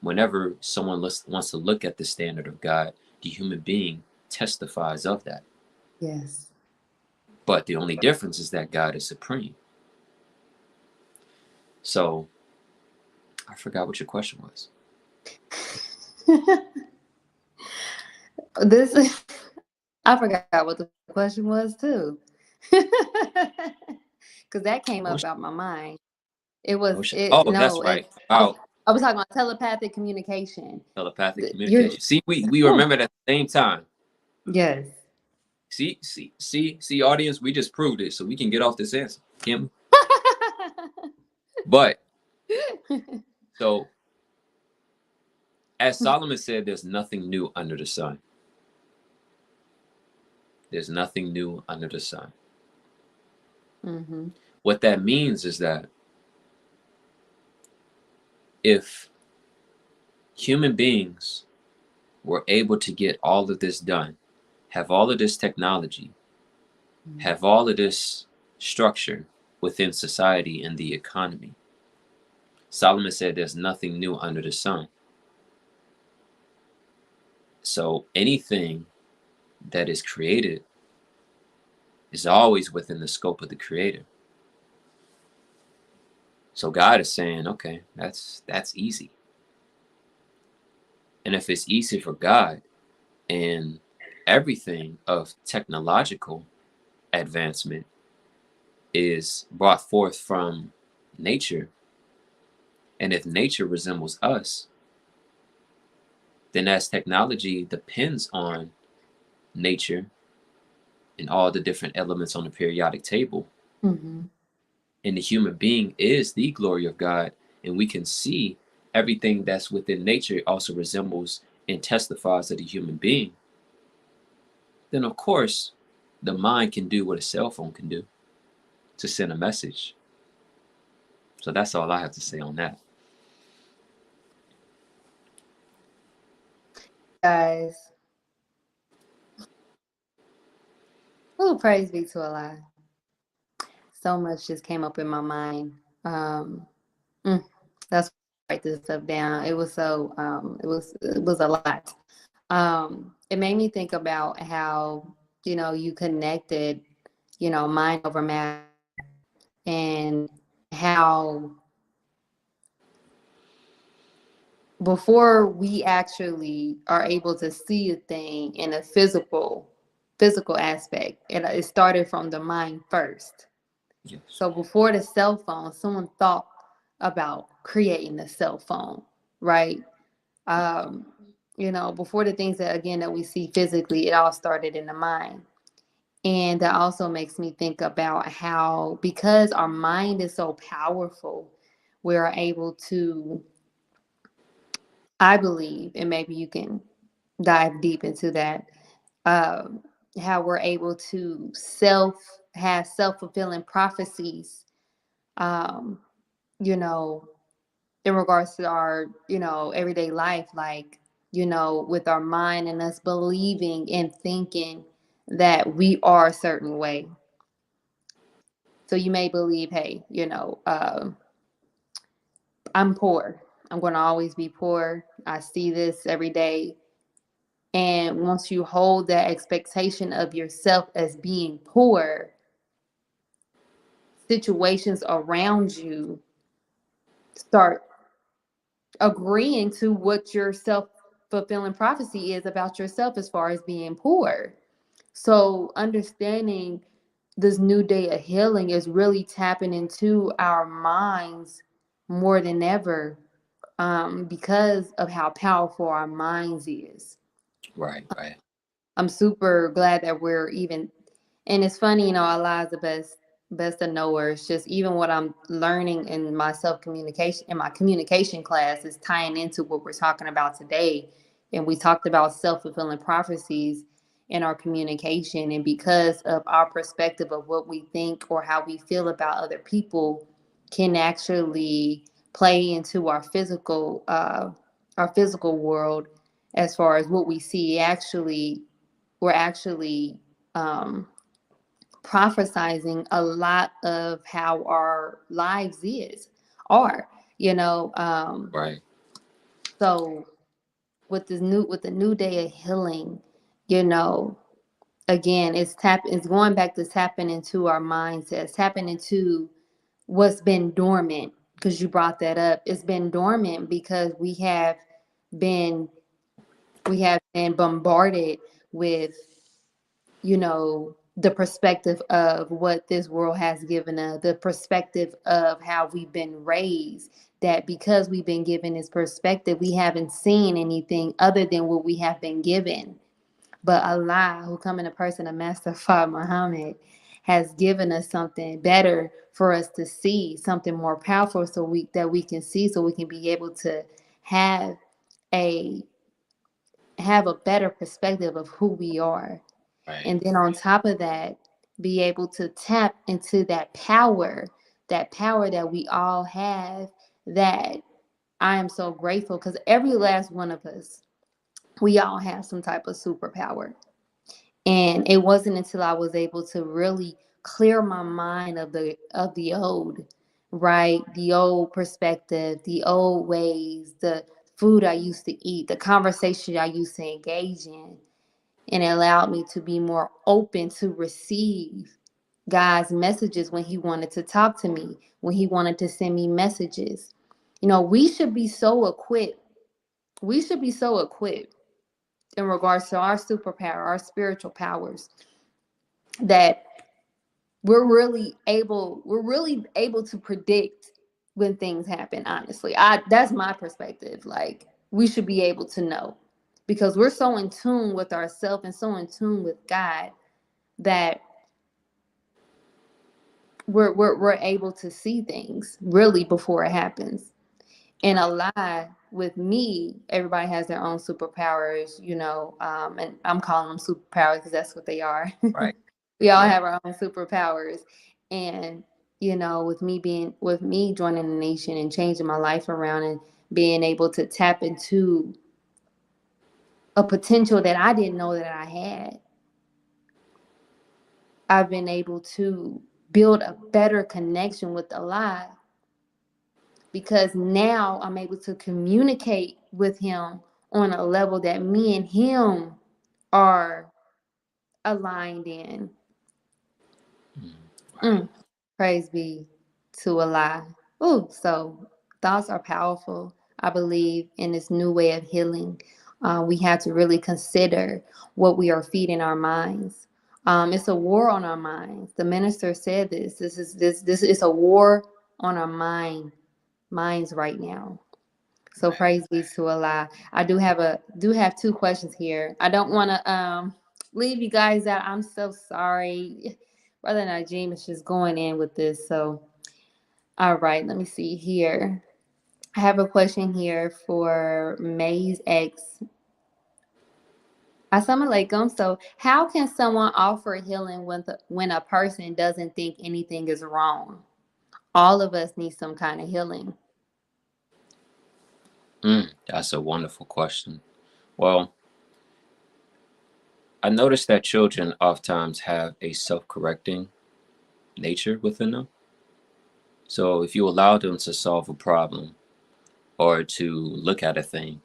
whenever someone wants to look at the standard of God, the human being testifies of that. Yes. But the only difference is that God is supreme. So I forgot what your question was. This I forgot what the question was too. Cause that came up Oh, out my mind. It was it oh, no, that's it right. About I was talking about telepathic communication. telepathic You're communication. See, we whew, remember at the same time. yes. See, audience, we just proved it, so we can get off this answer, can we? But so, as Solomon said, there's nothing new under the sun. There's nothing new under the sun. Mm-hmm. What that means is that if human beings were able to get all of this done, have all of this technology, have all of this structure within society and the economy, Solomon said there's nothing new under the sun. So anything that is created is always within the scope of the creator. So God is saying, okay, that's easy. And if it's easy for God, and everything of technological advancement is brought forth from nature, and if nature resembles us, then as technology depends on nature and all the different elements on the periodic table, Mm-hmm. and the human being is the glory of God, and we can see everything that's within nature also resembles and testifies of the human being, then of course the mind can do what a cell phone can do, to send a message. So that's all I have to say on that. Guys, oh praise be to Allah. So much just came up in my mind. Um, that's why I had to write this stuff down. It was so it was a lot. It made me think about how you connected mind over matter, and how before we actually are able to see a thing in a physical aspect, it started from the mind first. Yes. So before the cell phone, someone thought about creating a cell phone, right? Um, before the things that again that we see physically, it all started in the mind. And that also makes me think about how, because our mind is so powerful, we are able to, I believe, and maybe you can dive deep into that, um, how we're able to have self-fulfilling prophecies, um, you know, in regards to our, everyday life, like, with our mind and us believing and thinking that we are a certain way. So you may believe, hey, I'm poor. I'm going to always be poor. I see this every day. And once you hold that expectation of yourself as being poor, situations around you start agreeing to what your self fulfilling prophecy is about yourself as far as being poor. So, understanding this new day of healing is really tapping into our minds more than ever, because of how powerful our minds is. Right, right. I'm super glad that we're even, and it's funny, Allah's the best of knowers. Just even what I'm learning in my self communication, in my communication class, is tying into what we're talking about today. And we talked about self fulfilling prophecies in our communication, and because of our perspective of what we think or how we feel about other people, can actually play into our physical world as far as what we see. Actually, we're actually um, prophesizing a lot of how our lives are, you know. Right. So with the new day of healing, you know, again, it's going back to tapping into our mindsets, tapping into what's been dormant, because you brought that up. It's been dormant because been we have been bombarded with, you know, the perspective of what this world has given us, the perspective of how we've been raised, that because we've been given this perspective, we haven't seen anything other than what we have been given. But Allah, who come in the person of Master Father Muhammad, has given us something better for us to see, something more powerful, that we can see, so we can be able to have a have a better perspective of who we are. Right. And then on top of that, be able to tap into that power that we all have, that I am so grateful, because every last one of us, we all have some type of superpower. And it wasn't until I was able to really clear my mind of the old, right? The old perspective, the old ways, the food I used to eat, the conversation I used to engage in. And it allowed me to be more open to receive God's messages when He wanted to talk to me, when He wanted to send me messages. You know, we should be so equipped. We should be so equipped in regards to our superpower, our spiritual powers, that we're really able to predict when things happen. Honestly, I that's my perspective. Like, we should be able to know, because we're so in tune with ourselves and so in tune with God, that we're able to see things really before it happens. And a lie, with me, everybody has their own superpowers, you know, and I'm calling them superpowers because that's what they are. Right. We all Yeah. have our own superpowers. And, you know, with me joining the nation and changing my life around, and being able to tap into a potential that I didn't know that I had, I've been able to build a better connection with Allah, because now I'm able to communicate with Him on a level that me and Him are aligned in. Mm. Right. Mm. Praise be to Allah. Ooh, so thoughts are powerful. I believe in this new way of healing. We have to really consider what we are feeding our minds. It's a war on our minds. The minister said this. This is a war on our minds right now. So Right. praise be to Allah. I do have two questions here. I don't want to leave you guys out. I'm so sorry. Brother Najeem is just going in with this. So all right, let me see here. I have a question here for Maze X. Assalamu alaikum. So how can someone offer healing when a person doesn't think anything is wrong? All of us need some kind of healing. That's a wonderful question. Well, I noticed that children oftentimes have a self-correcting nature within them. So if you allow them to solve a problem or to look at a thing,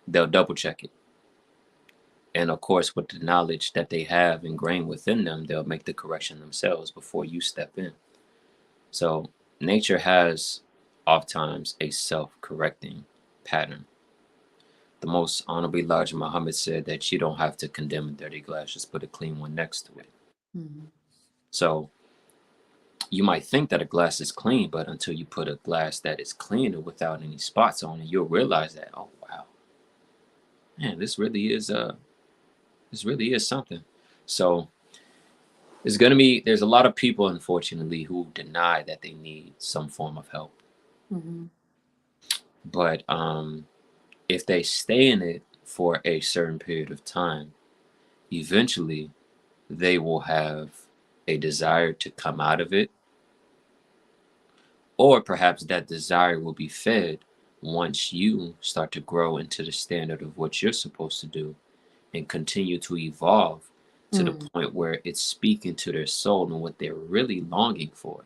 they'll double check it. And of course, with the knowledge that they have ingrained within them, they'll make the correction themselves before you step in. So nature has oftentimes a self-correcting pattern. The most honorable Elijah Muhammad said that you don't have to condemn a dirty glass, just put a clean one next to it. Mhm. So you might think that a glass is clean, but until you put a glass that is clean and without any spots on it, you'll realize that, oh wow, man, this really is something. So there's a lot of people, unfortunately, who deny that they need some form of help. Mhm. But if they stay in it for a certain period of time, eventually they will have a desire to come out of it, Or perhaps that desire will be fed once you start to grow into the standard of what you're supposed to do and continue to evolve to the Mm. point where it's speaking to their soul and what they're really longing for.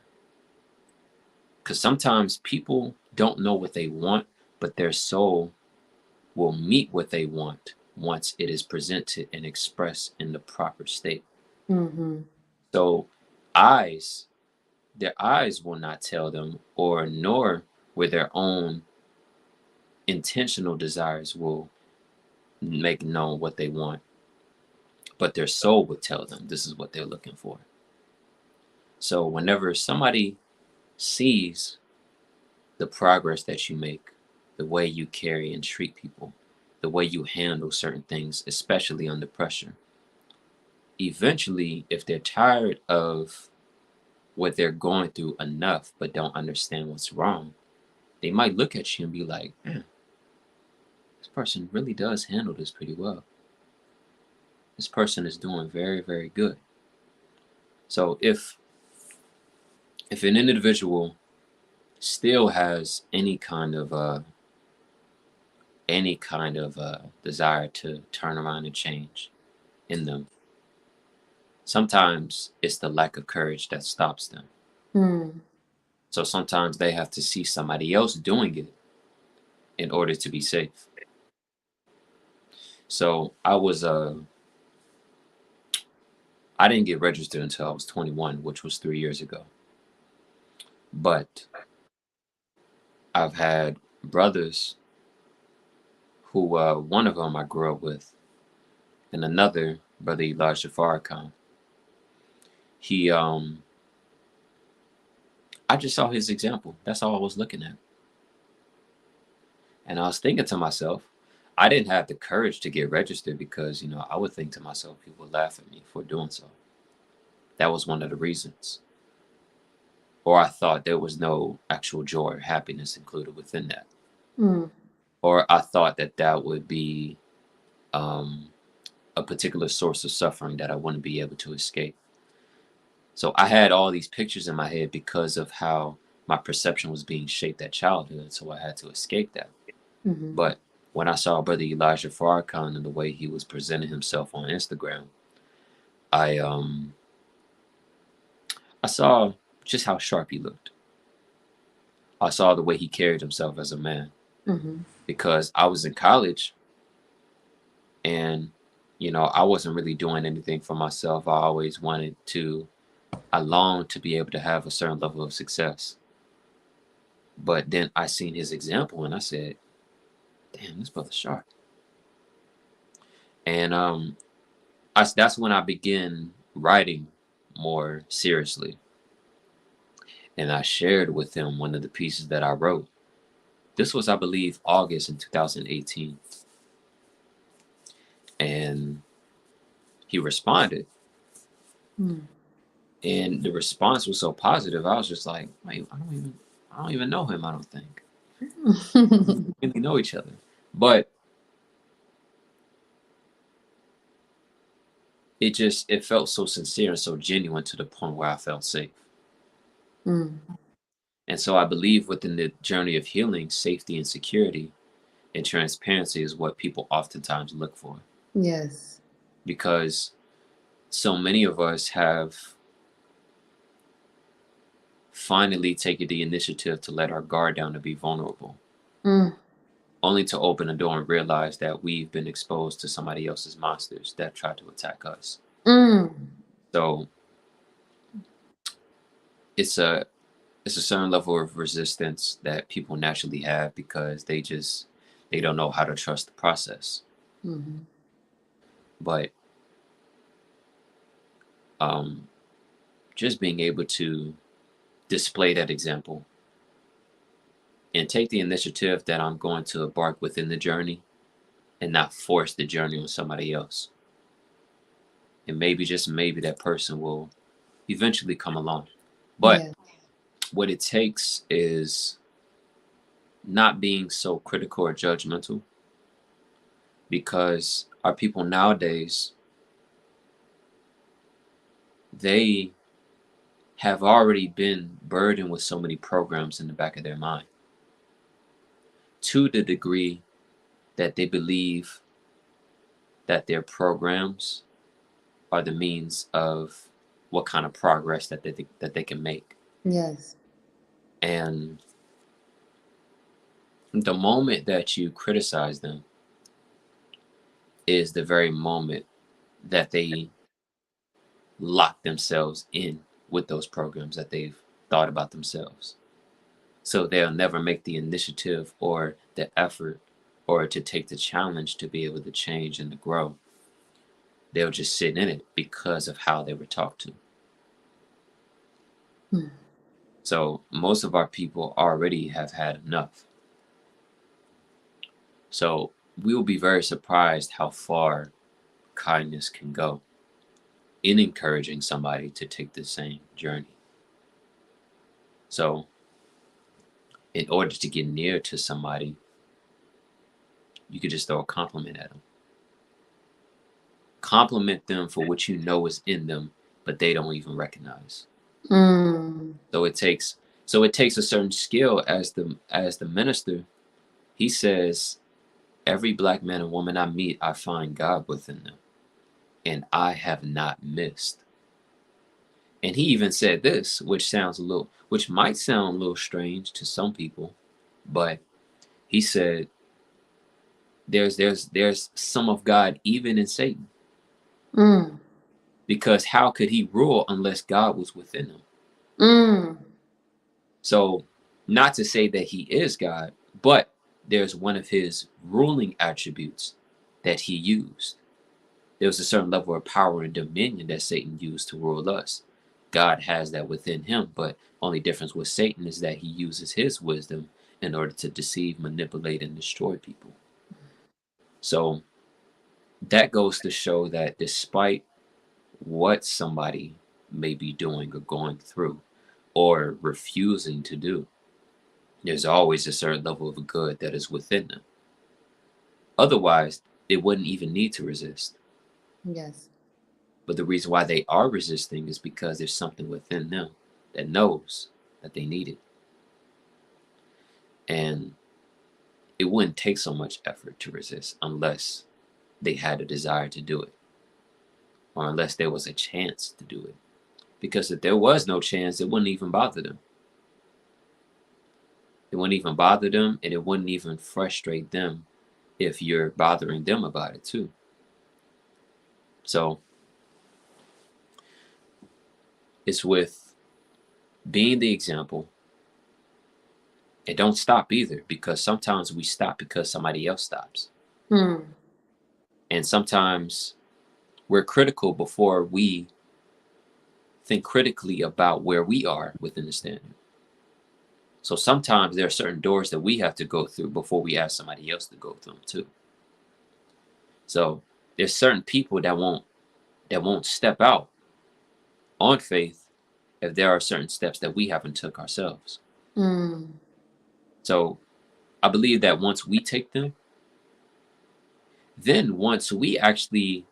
Because sometimes people don't know what they want, but their soul will meet what they want once it is presented and expressed in the proper state. Mm-hmm. So, eyes, their eyes will not tell them, or nor will their own intentional desires will make known what they want, but their soul would tell them this is what they're looking for. So, whenever somebody sees the progress that you make, the way you carry and treat people, the way you handle certain things, especially under pressure, eventually, if they're tired of what they're going through enough but don't understand what's wrong, they might look at you and be like, man, this person really does handle this pretty well. This person is doing very, very good. So if an individual still has any kind of desire to turn around and change in them, sometimes it's the lack of courage that stops them. Mm. So sometimes they have to see somebody else doing it in order to be safe. So I didn't get registered until I was 21, which was 3 years ago. But I've had brothers who, one of them I grew up with, and another brother, Elijah Farrakhan. He, I just saw his example. That's all I was looking at. And I was thinking to myself, I didn't have the courage to get registered because, I would think to myself, people would laugh at me for doing so. That was one of the reasons. Or I thought there was no actual joy or happiness included within that. Mm. Or I thought that that would be um, a particular source of suffering that I wouldn't be able to escape. So I had all these pictures in my head because of how my perception was being shaped at childhood. So I had to escape that. Mm-hmm. But when I saw Brother Elijah Farrakhan and the way he was presenting himself on Instagram, I um I saw just how sharp he looked. I saw the way he carried himself as a man Mm-hmm. because I was in college and I wasn't really doing anything for myself. I longed to be able to have a certain level of success. But then I seen his example and I said, damn, this brother's sharp. And that's when I began writing more seriously. And I shared with him one of the pieces that I wrote. This was, I believe, August in 2018. And he responded. Mm. And the response was so positive. I was just like, wait, I don't even know him, I don't think. We don't really know each other. But it felt so sincere and so genuine to the point where I felt safe. Mm. And so I believe within the journey of healing, safety and security and transparency is what people oftentimes look for. Yes. Because so many of us have finally taken the initiative to let our guard down to be vulnerable, Mm. only to open the door and realize that we've been exposed to somebody else's monsters that try to attack us. Mm. So it's a it's a certain level of resistance that people naturally have because they don't know how to trust the process. Mm-hmm. But um, just being able to display that example and take the initiative that I'm going to embark within the journey and not force the journey on somebody else. And maybe, just maybe, that person will eventually come along. But Yeah. what it takes is not being so critical or judgmental because our people nowadays, they have already been burdened with so many programs in the back of their mind, to the degree that they believe that their programs are the means of what kind of progress that they can make. Yes. And the moment that you criticize them is the very moment that they lock themselves in with those programs that they've thought about themselves. So they'll never make the initiative or the effort or to take the challenge to be able to change and to grow. They'll just sit in it because of how they were talked to. Mm. So most of our people already have had enough. So we will be very surprised how far kindness can go in encouraging somebody to take the same journey. So in order to get near to somebody, you could just throw a compliment at them. Compliment them for what you know is in them, but they don't even recognize. Mm. So it takes a certain skill as the minister. He says, every black man and woman I meet, I find God within them, and I have not missed. And he even said this, which might sound a little strange to some people, but he said, there's some of God even in Satan, Mm. because how could he rule unless God was within him? Mm. So, not to say that he is God, but there's one of his ruling attributes that he used. There was a certain level of power and dominion that Satan used to rule us. God has that within him, but only difference with Satan is that he uses his wisdom in order to deceive, manipulate, and destroy people. So that goes to show that despite what somebody may be doing or going through or refusing to do, there's always a certain level of good that is within them. Otherwise, they wouldn't even need to resist. Yes. But the reason why they are resisting is because there's something within them that knows that they need it. And it wouldn't take so much effort to resist unless they had a desire to do it, or unless there was a chance to do it. Because if there was no chance, it wouldn't even bother them. It wouldn't even bother them, and it wouldn't even frustrate them if you're bothering them about it too. So it's with being the example. And don't stop either, because sometimes we stop because somebody else stops. Mm. And sometimes we're critical before we think critically about where we are within the standard. So sometimes there are certain doors that we have to go through before we ask somebody else to go through them too. So there's certain people that won't step out on faith if there are certain steps that we haven't took ourselves. Mm. So I believe that once we take them, then once we actually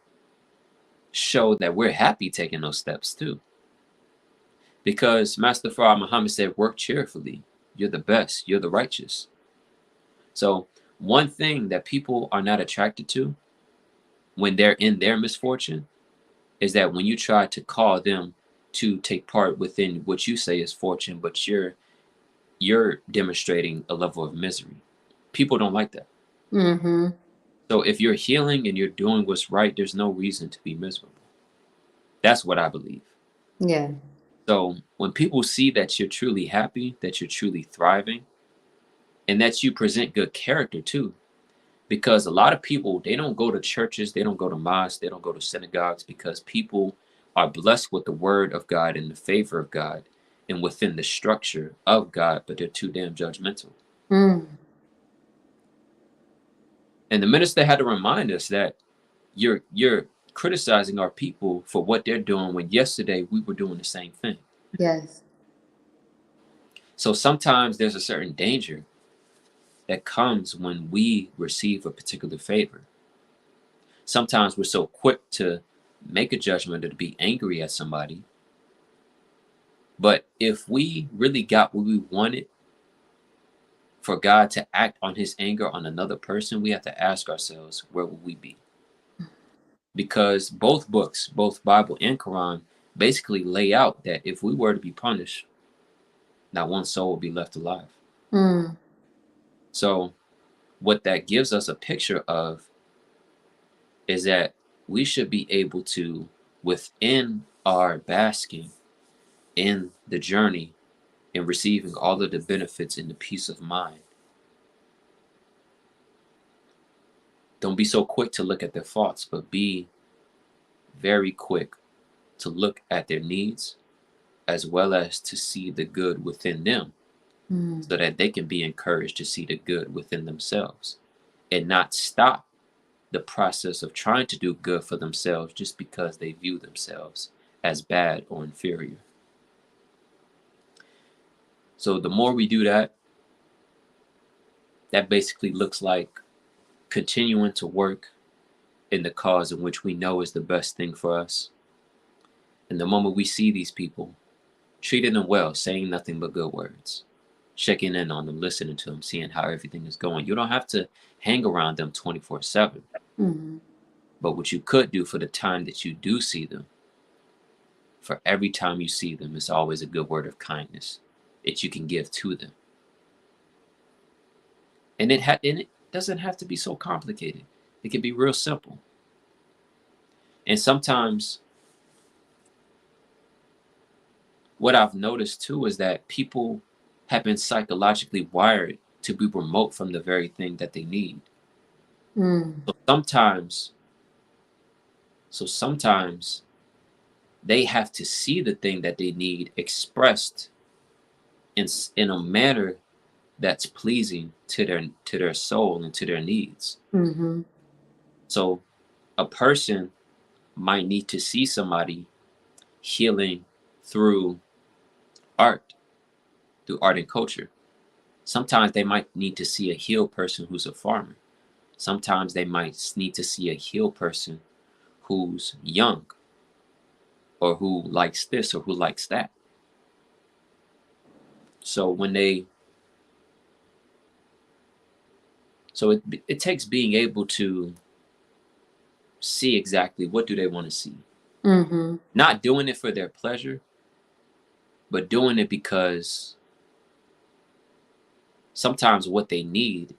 show that we're happy taking those steps too. Because Master Farah Muhammad said, work cheerfully. You're the best. You're the righteous. So one thing that people are not attracted to when they're in their misfortune is that when you try to call them to take part within what you say is fortune, but you're demonstrating a level of misery. People don't like that. Mm-hmm. So if you're healing and you're doing what's right, there's no reason to be miserable. That's what I believe. Yeah. So when people see that you're truly happy, that you're truly thriving, and that you present good character too, because a lot of people, they don't go to churches, they don't go to mosques, they don't go to synagogues, because people are blessed with the word of God and the favor of God and within the structure of God, but they're too damn judgmental. Mm. And the minister had to remind us that you're criticizing our people for what they're doing when yesterday we were doing the same thing. Yes. So sometimes there's a certain danger that comes when we receive a particular favor. Sometimes we're so quick to make a judgment or to be angry at somebody But if we really got what we wanted, for God to act on his anger on another person, we have to ask ourselves, where would we be? Because both books, both Bible and Quran, basically lay out that if we were to be punished, not one soul will be left alive. Mm. So what that gives us a picture of is that we should be able to, within our basking in the journey and receiving all of the benefits and the peace of mind, don't be so quick to look at their faults, but be very quick to look at their needs as well as to see the good within them, Mm. so that they can be encouraged to see the good within themselves and not stop the process of trying to do good for themselves just because they view themselves as bad or inferior. So the more we do that, that basically looks like continuing to work in the cause in which we know is the best thing for us. And the moment we see these people, treating them well, saying nothing but good words, checking in on them, listening to them, seeing how everything is going. You don't have to hang around them 24/7. Mm. But what you could do for the time that you do see them, for every time you see them, is always a good word of kindness that you can give to them. And it doesn't have to be so complicated. It can be real simple. And sometimes what I've noticed too is that people have been psychologically wired to be remote from the very thing that they need. Mm. So sometimes, so sometimes, they have to see the thing that they need expressed in a manner that's pleasing to their soul and to their needs. Mm-hmm. So a person might need to see somebody healing through art, through art and culture. Sometimes they might need to see a healed person who's a farmer. Sometimes they might need to see a healed person who's young or who likes this or who likes that. So when they so it takes being able to see exactly what do they want to see. Mm-hmm. Not doing it for their pleasure, but doing it because sometimes what they need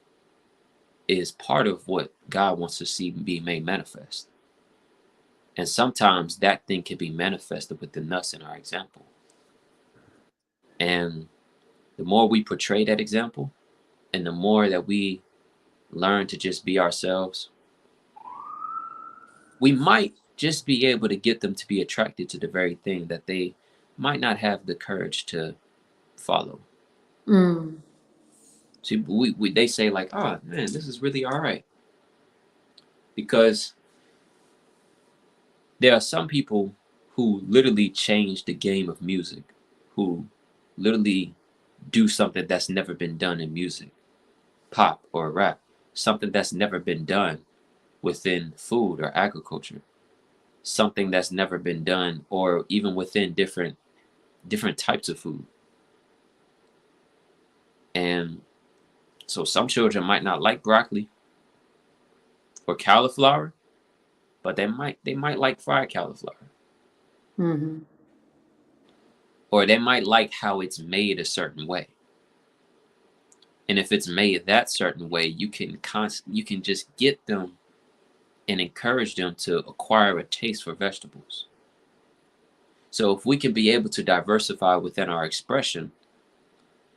is part of what God wants to see be made manifest. And sometimes that thing can be manifested within us in our example. And the more we portray that example, and the more that we learn to just be ourselves, we might just be able to get them to be attracted to the very thing that they might not have the courage to follow. Mm. See, they say like, oh man, this is really all right. Because there are some people who literally change the game of music, who literally do something that's never been done in music, pop or rap, something that's never been done within food or agriculture, something that's never been done or even within different types of food. And so some children might not like broccoli or cauliflower, but they might like fried cauliflower. Mm-hmm. Or they might like how it's made a certain way. And if it's made that certain way, you can just get them and encourage them to acquire a taste for vegetables. So if we can be able to diversify within our expression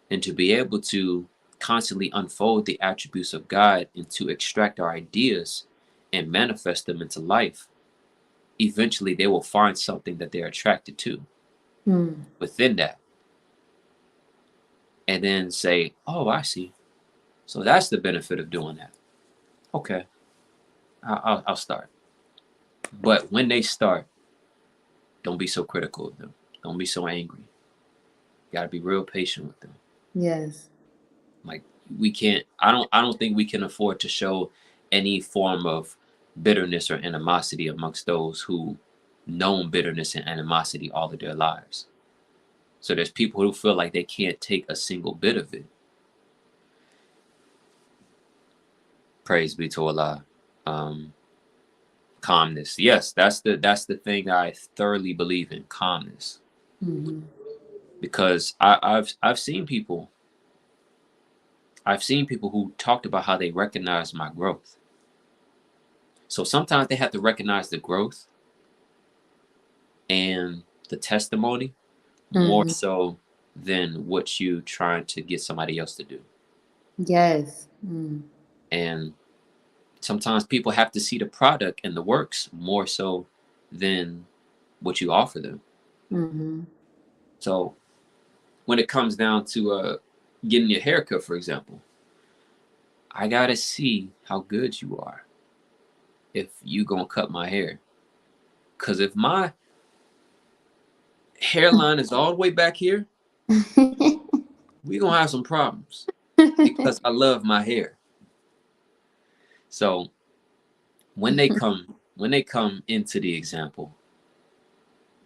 and to be able to constantly unfold the attributes of God and to extract our ideas and manifest them into life, eventually they will find something that they're attracted to Mm. within that. And then say, oh, I see. So that's the benefit of doing that. Okay, I'll start. But when they start, don't be so critical of them. Don't be so angry. You gotta be real patient with them. Yes. Like we can't. I don't think we can afford to show any form of bitterness or animosity amongst those who known bitterness and animosity all of their lives. So there's people who feel like they can't take a single bit of it. Praise be to Allah. Calmness. Yes, that's the thing I thoroughly believe in, calmness. Mm-hmm. Because I've seen people who talked about how they recognize my growth. So sometimes they have to recognize the growth and the testimony more Mm-hmm. so than what you trying to get somebody else to do. Yes. Mm. And sometimes people have to see the product and the works more so than what you offer them. Mm-hmm. So when it comes down to getting your haircut, for example, I gotta see how good you are if you gonna cut my hair. Cause if my hairline is all the way back here, we gonna have some problems because I love my hair. So when they come into the example,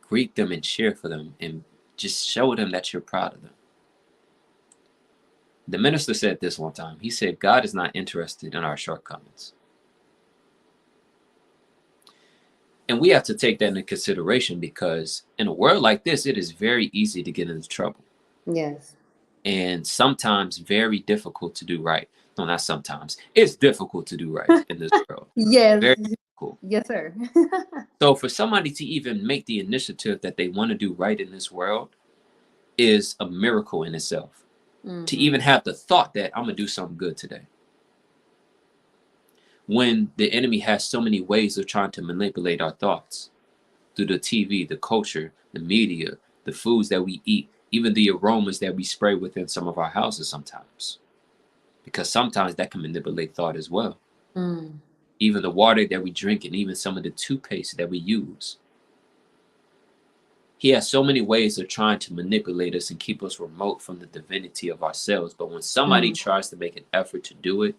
greet them and cheer for them and just show them that you're proud of them. The minister said this one time. He said, God is not interested in our shortcomings. And we have to take that into consideration because in a world like this, it is very easy to get into trouble. Yes. And sometimes very difficult to do right. No, not sometimes. It's difficult to do right in this world. Yes. Very difficult. Yes, sir. So for somebody to even make the initiative that they want to do right in this world is a miracle in itself. To Mm-hmm. even have the thought that I'm going to do something good today. When the enemy has so many ways of trying to manipulate our thoughts through the TV, the culture, the media, the foods that we eat, even the aromas that we spray within some of our houses sometimes. Because sometimes that can manipulate thought as well. Mm. Even the water that we drink and even some of the toothpaste that we use. He has so many ways of trying to manipulate us and keep us remote from the divinity of ourselves. But when somebody Mm. tries to make an effort to do it,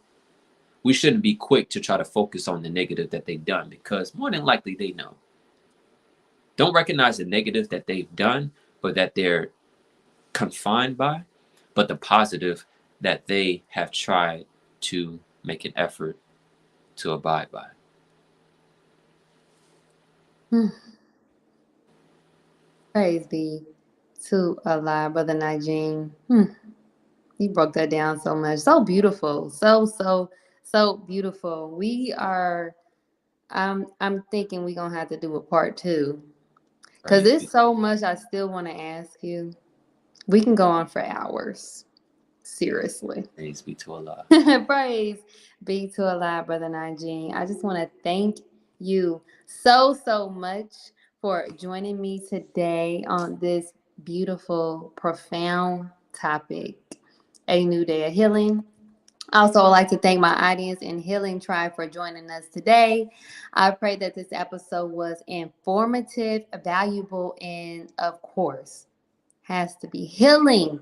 we shouldn't be quick to try to focus on the negative that they've done because more than likely they know. Don't recognize the negative that they've done, but that they're confined by, but the positive that they have tried to make an effort to abide by. Mm. Praise be to Allah, Brother Najeem. You broke that down so much. So beautiful. So beautiful. We are I'm thinking we're gonna have to do a part two. Cause Praise there's be, so much I still wanna ask you. We can go on for hours. Seriously. praise be to Allah. Praise be to Allah, Brother Najee. I just want to thank you so much for joining me today on this beautiful, profound topic, a new day of healing. Also, I'd like to thank my audience and Healing Tribe for joining us today. I pray that this episode was informative, valuable, and of course, has to be healing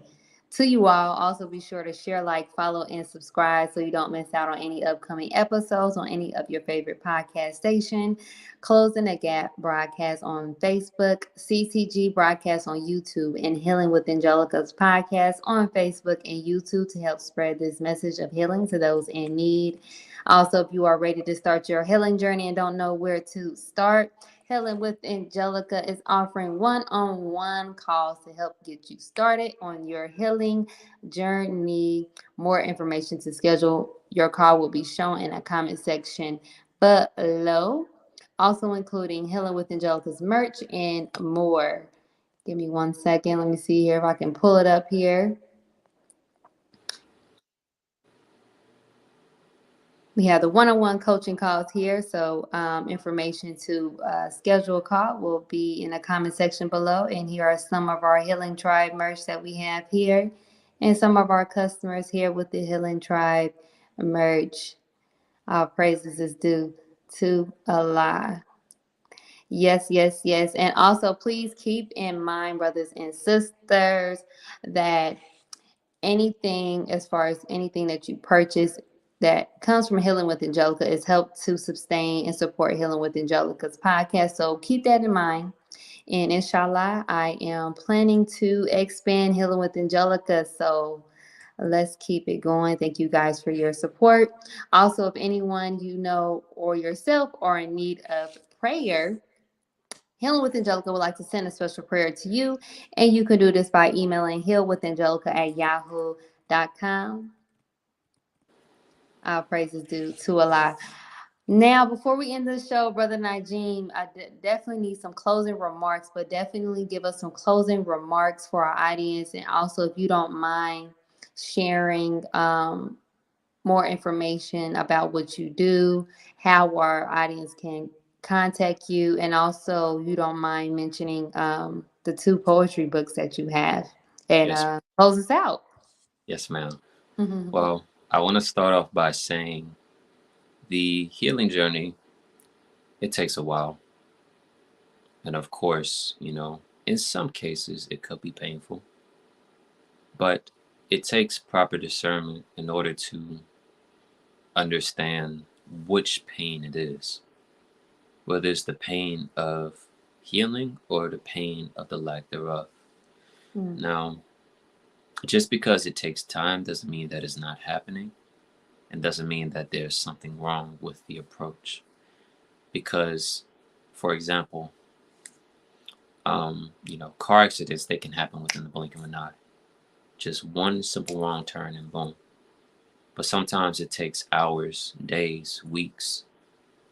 to you all. Also, be sure to share, like, follow, and subscribe so you don't miss out on any upcoming episodes on any of your favorite podcast station. Closing the Gap broadcast on Facebook, CCG broadcast on YouTube, and Healing with Angelica's podcast on Facebook and YouTube to help spread this message of healing to those in need. Also, if you are ready to start your healing journey and don't know where to start, Healing with Angelica is offering one-on-one calls to help get you started on your healing journey. More information to schedule your call will be shown in a comment section below, also including Healing with Angelica's merch and more. Give me 1 second. Let me see here if I can pull it up here. We have the one-on-one coaching calls here. So information to schedule a call will be in the comment section below. And here are some of our Healing Tribe merch that we have here. And some of our customers here with the Healing Tribe merch. Our praises is due to Allah. Yes, yes, yes. And also, please keep in mind, brothers and sisters, that anything as far as anything that you purchase that comes from Healing with Angelica is helped to sustain and support Healing with Angelica's podcast. So keep that in mind. And inshallah, I am planning to expand Healing with Angelica. So let's keep it going. Thank you guys for your support. Also, if anyone you know or yourself are in need of prayer, Healing with Angelica would like to send a special prayer to you. And you can do this by emailing healwithangelica@yahoo.com. Our praises due to Allah. Now, before we end the show, Brother Najeem, I definitely need some closing remarks, but definitely give us some closing remarks for our audience. And also, if you don't mind sharing more information about what you do, how our audience can contact you, and also you don't mind mentioning the two poetry books that you have, and Yes, close us out. yes, ma'am. Mm-hmm. Well, I want to start off by saying the healing journey, it takes a while. And of course, in some cases it could be painful, but it takes proper discernment in order to understand which pain it is, whether it's the pain of healing or the pain of the lack thereof. Mm-hmm. Now, just because it takes time doesn't mean that it's not happening, and doesn't mean that there's something wrong with the approach. Because, for example, car accidents, they can happen within the blink of an eye. Just one simple wrong turn and boom. But sometimes it takes hours, days, weeks,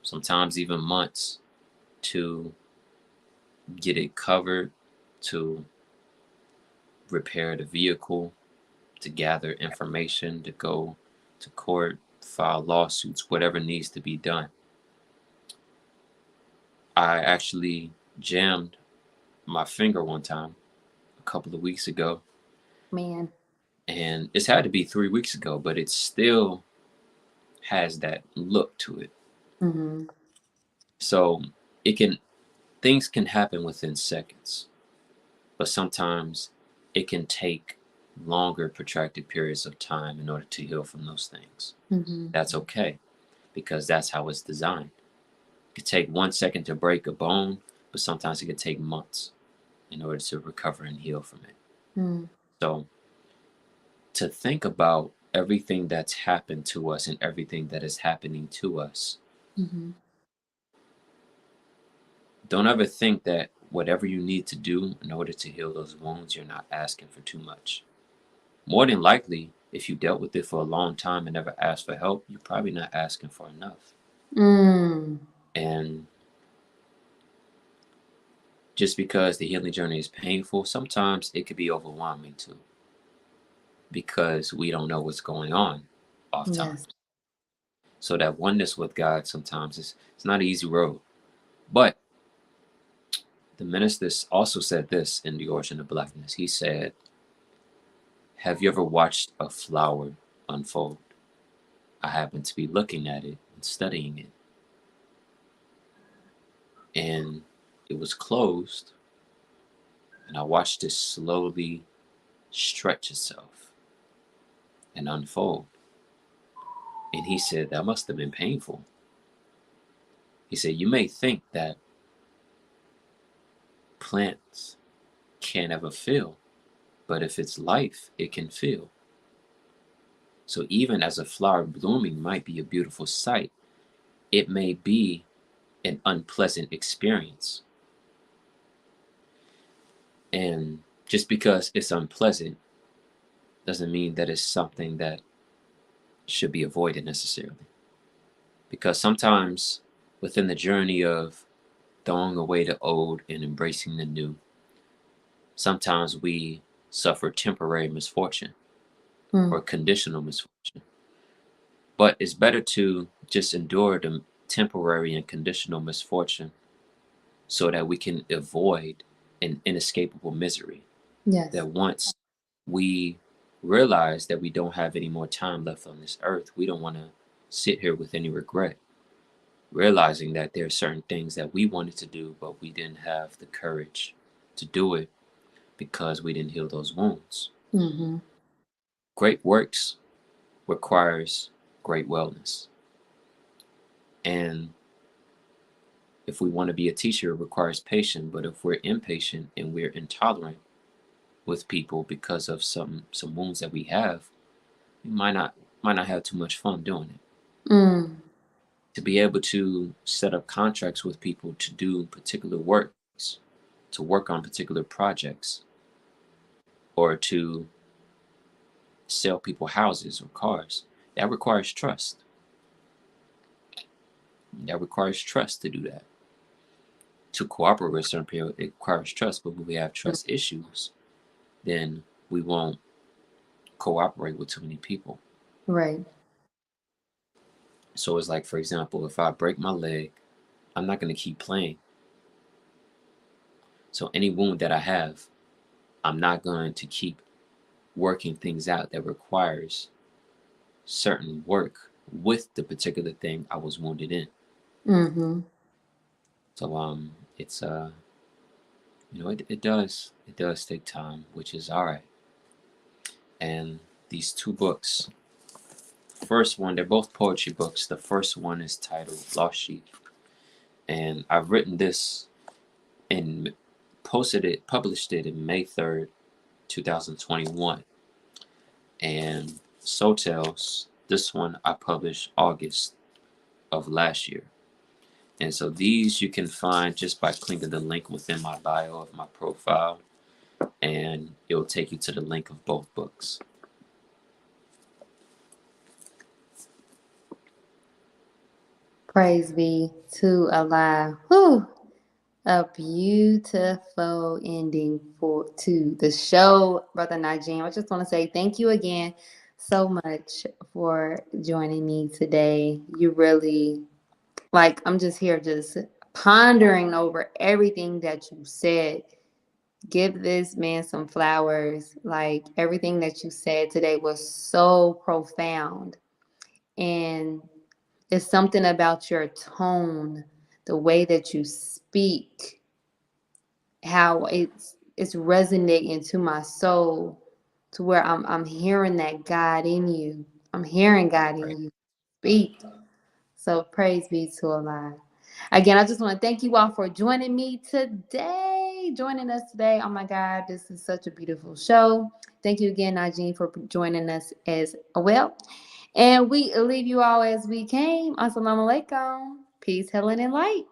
sometimes even months to get it covered, to repair the vehicle, to gather information, to go to court, file lawsuits, whatever needs to be done. I actually jammed my finger one time a couple of weeks ago, Man. and it's had to be 3 weeks ago, but it still has that look to it. Mm-hmm. So it can things can happen within seconds, but sometimes it can take longer, protracted periods of time in order to heal from those things. Mm-hmm. That's okay because that's how it's designed. It could take 1 second to break a bone, but sometimes it could take months in order to recover and heal from it. Mm-hmm. So to think about everything that's happened to us and everything that is happening to us, Mm-hmm. don't ever think that whatever you need to do in order to heal those wounds, you're not asking for too much. More than likely, if you dealt with it for a long time and never asked for help, you're probably not asking for enough. Mm. And just because the healing journey is painful, sometimes it could be overwhelming too, because we don't know what's going on Yes. oftentimes. So that oneness with God sometimes it's not an easy road. But the minister also said this in The Origin of Blackness. He said, have you ever watched a flower unfold? I happened to be looking at it and studying it, and it was closed, and I watched it slowly stretch itself and unfold. And he said, that must have been painful. He said, you may think that plants can't ever feel, but if it's life, it can feel. So even as a flower blooming might be a beautiful sight, it may be an unpleasant experience. And just because it's unpleasant doesn't mean that it's something that should be avoided necessarily. Because sometimes within the journey of throwing away the old and embracing the new, sometimes we suffer temporary misfortune Mm. or conditional misfortune. But it's better to just endure the temporary and conditional misfortune so that we can avoid an inescapable misery. Yes. That once we realize that we don't have any more time left on this earth, we don't want to sit here with any regret, realizing that there are certain things that we wanted to do, but we didn't have the courage to do it because we didn't heal those wounds. Mm-hmm. Great works requires great wellness. And If we want to be a teacher, it requires patience. But if we're impatient and we're intolerant with people because of some wounds that we have, we might not have too much fun doing it. Mm. To be able to set up contracts with people to do particular works, to work on particular projects, or to sell people houses or cars, that requires trust. That requires trust to do that. To cooperate with certain people, it requires trust. But when we have trust issues, then we won't cooperate with too many people. Right. So it's like, for example, if I break my leg, I'm not going to keep playing. So any wound that I have, I'm not going to keep working things out that requires certain work with the particular thing I was wounded in. Mm-hmm. So it's it does take time, which is all right. And these two books, first one, they're both poetry books. The first one is titled Lost Sheep, and I've written this and published it in May 3rd, 2021. And So Tales, this one I published August of last year. And so these you can find just by clicking the link within my bio of my profile, and it will take you to the link of both books. Praise be to Allah. Whew. A beautiful ending to the show, Brother Najeem. I just want to say thank you again so much for joining me today. You really, like, I'm just here just pondering over everything that you said. Give this man some flowers. Like, everything that you said today was so profound. And it's something about your tone, the way that you speak, how it's resonating to my soul, to where I'm hearing that God in you. I'm hearing God in Right. you speak. So praise be to Allah. Again, I just want to thank you all for joining me today, joining us today. Oh my God, this is such a beautiful show. Thank you again, Najee, for joining us as well. And we leave you all as we came. Assalamu alaikum. Peace, healing, and light.